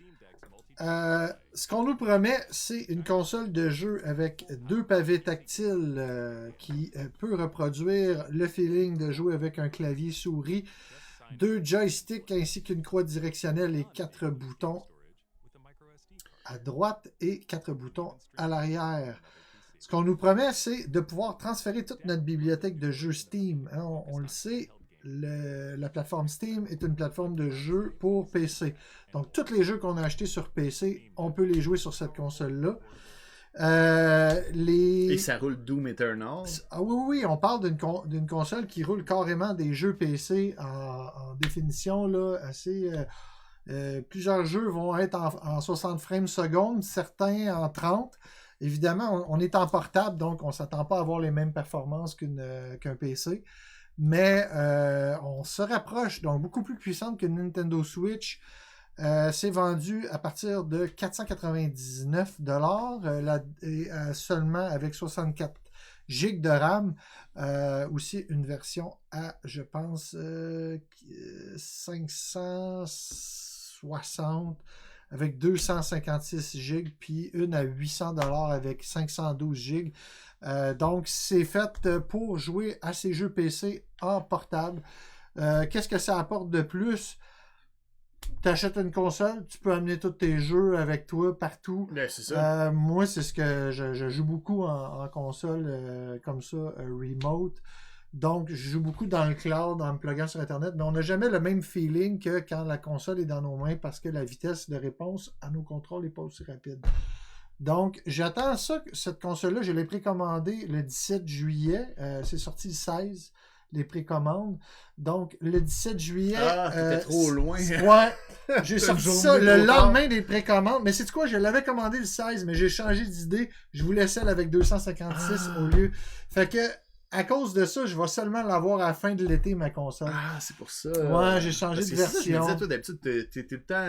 Ce qu'on nous promet, c'est une console de jeu avec 2 pavés tactiles qui peut reproduire le feeling de jouer avec un clavier souris, 2 joysticks ainsi qu'une croix directionnelle et 4 boutons à droite et 4 boutons à l'arrière. Ce qu'on nous promet, c'est de pouvoir transférer toute notre bibliothèque de jeux Steam. Hein, on le sait. La plateforme Steam est une plateforme de jeux pour PC. Donc, tous les jeux qu'on a achetés sur PC, on peut les jouer sur cette console-là. Et ça roule Doom Eternal. Ah oui, on parle d'une console qui roule carrément des jeux PC en définition là, assez... plusieurs jeux vont être en 60 frames secondes, certains en 30. Évidemment, on est en portable, donc on ne s'attend pas à avoir les mêmes performances qu'un PC. Mais on se rapproche, donc beaucoup plus puissante que Nintendo Switch. C'est vendu à partir de 499$ et seulement avec 64 GB de RAM. Aussi une version à, je pense, 560 avec 256 GB, puis une à 800$ avec 512 GB. Donc, c'est fait pour jouer à ces jeux PC en portable. Qu'est-ce que ça apporte de plus? Tu achètes une console, tu peux amener tous tes jeux avec toi partout. C'est ça. Moi, c'est ce que je joue beaucoup en console comme ça, remote. Donc, je joue beaucoup dans le cloud en me pluguant sur Internet, mais on n'a jamais le même feeling que quand la console est dans nos mains parce que la vitesse de réponse à nos contrôles n'est pas aussi rapide. Donc, j'attends ça, cette console-là, je l'ai précommandée le 17 juillet. C'est sorti le 16, les précommandes. Donc, le 17 juillet... t'étais trop loin. Ouais, j'ai sorti ça le lendemain des précommandes. Mais c'est quoi, je l'avais commandé le 16, mais j'ai changé d'idée. Je voulais celle avec 256 au lieu. Fait que, à cause de ça, je vais seulement l'avoir à la fin de l'été, ma console. Ah, c'est pour ça. Ouais, j'ai changé de version. Ça, je me disais, toi, d'habitude, t'es tout le temps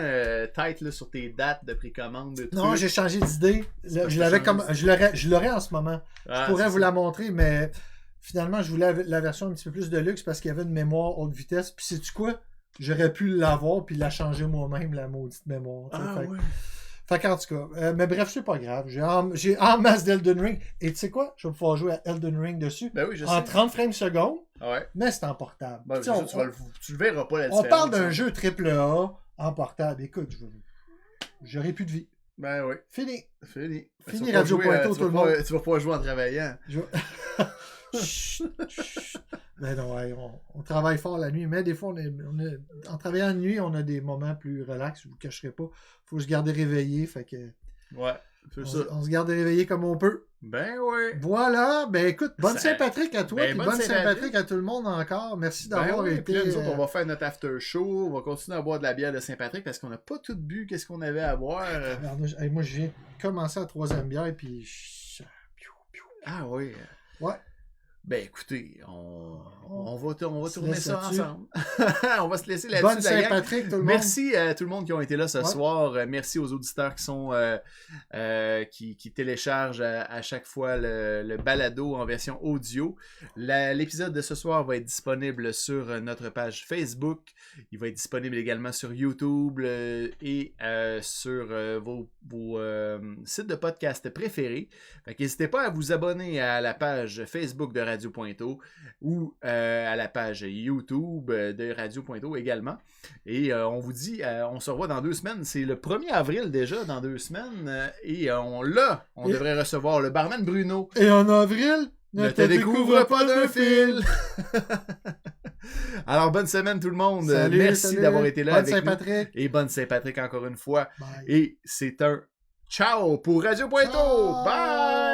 tight là, sur tes dates de précommande. Non, j'ai changé d'idée. Je l'aurais en ce moment. Je pourrais vous la montrer, mais finalement, je voulais la version un petit peu plus de luxe parce qu'il y avait une mémoire haute vitesse. Puis, sais-tu quoi? J'aurais pu l'avoir puis la changer moi-même, la maudite mémoire. Fait qu'en tout cas, mais bref, c'est pas grave. J'ai en masse d'Elden Ring. Et tu sais quoi? Je vais pouvoir jouer à Elden Ring dessus. Ben oui, je sais. En 30 frames secondes. Ouais. Mais c'est en portable. Ben, tu le verras pas la différence. On parle d'un jeu AAA en portable. Écoute, j'aurais plus de vie. Ben oui. Fini Fini Radio Pointeau, tout le monde. Tu vas pas jouer en travaillant. Ben non, ouais, on travaille fort la nuit, mais des fois, en travaillant la nuit, on a des moments plus relax, je vous cacherai pas. Faut se garder réveillé, fait que... Ouais, c'est ça. On se garde réveillé comme on peut. Ben ouais. Voilà, ben écoute, bonne Saint-Patrick à toi, puis bonne Saint-Patrick à tout le monde encore. Merci d'avoir été... Puis là, nous autres, on va faire notre after show, on va continuer à boire de la bière de Saint-Patrick parce qu'on n'a pas tout bu qu'est-ce qu'on avait à boire. Moi, je viens de commencer la 3e bière, puis... Ah oui. Ouais. Ben écoutez, on va tourner ça ensemble. On va se laisser là-dessus. Bonne Saint-Patrick, tout le monde. Merci à tout le monde qui ont été là ce soir. Merci aux auditeurs qui sont qui téléchargent à chaque fois le balado en version audio. L'épisode de ce soir va être disponible sur notre page Facebook. Il va être disponible également sur YouTube et sur vos sites de podcast préférés. Fait qu'hésitez pas à vous abonner à la page Facebook de Radio Radio Pointeau ou à la page YouTube de Radio Pointeau également. Et on vous dit, on se revoit dans 2 semaines. C'est le 1er avril déjà, dans 2 semaines. Et on devrait recevoir le barman Bruno. Et en avril, ne te découvre pas d'un fil. Alors, bonne semaine tout le monde. Salut, merci d'avoir été là avec Saint-Patrick. nous. Et bonne Saint-Patrick encore une fois. Bye. Et c'est un ciao pour Radio Pointeau. Bye!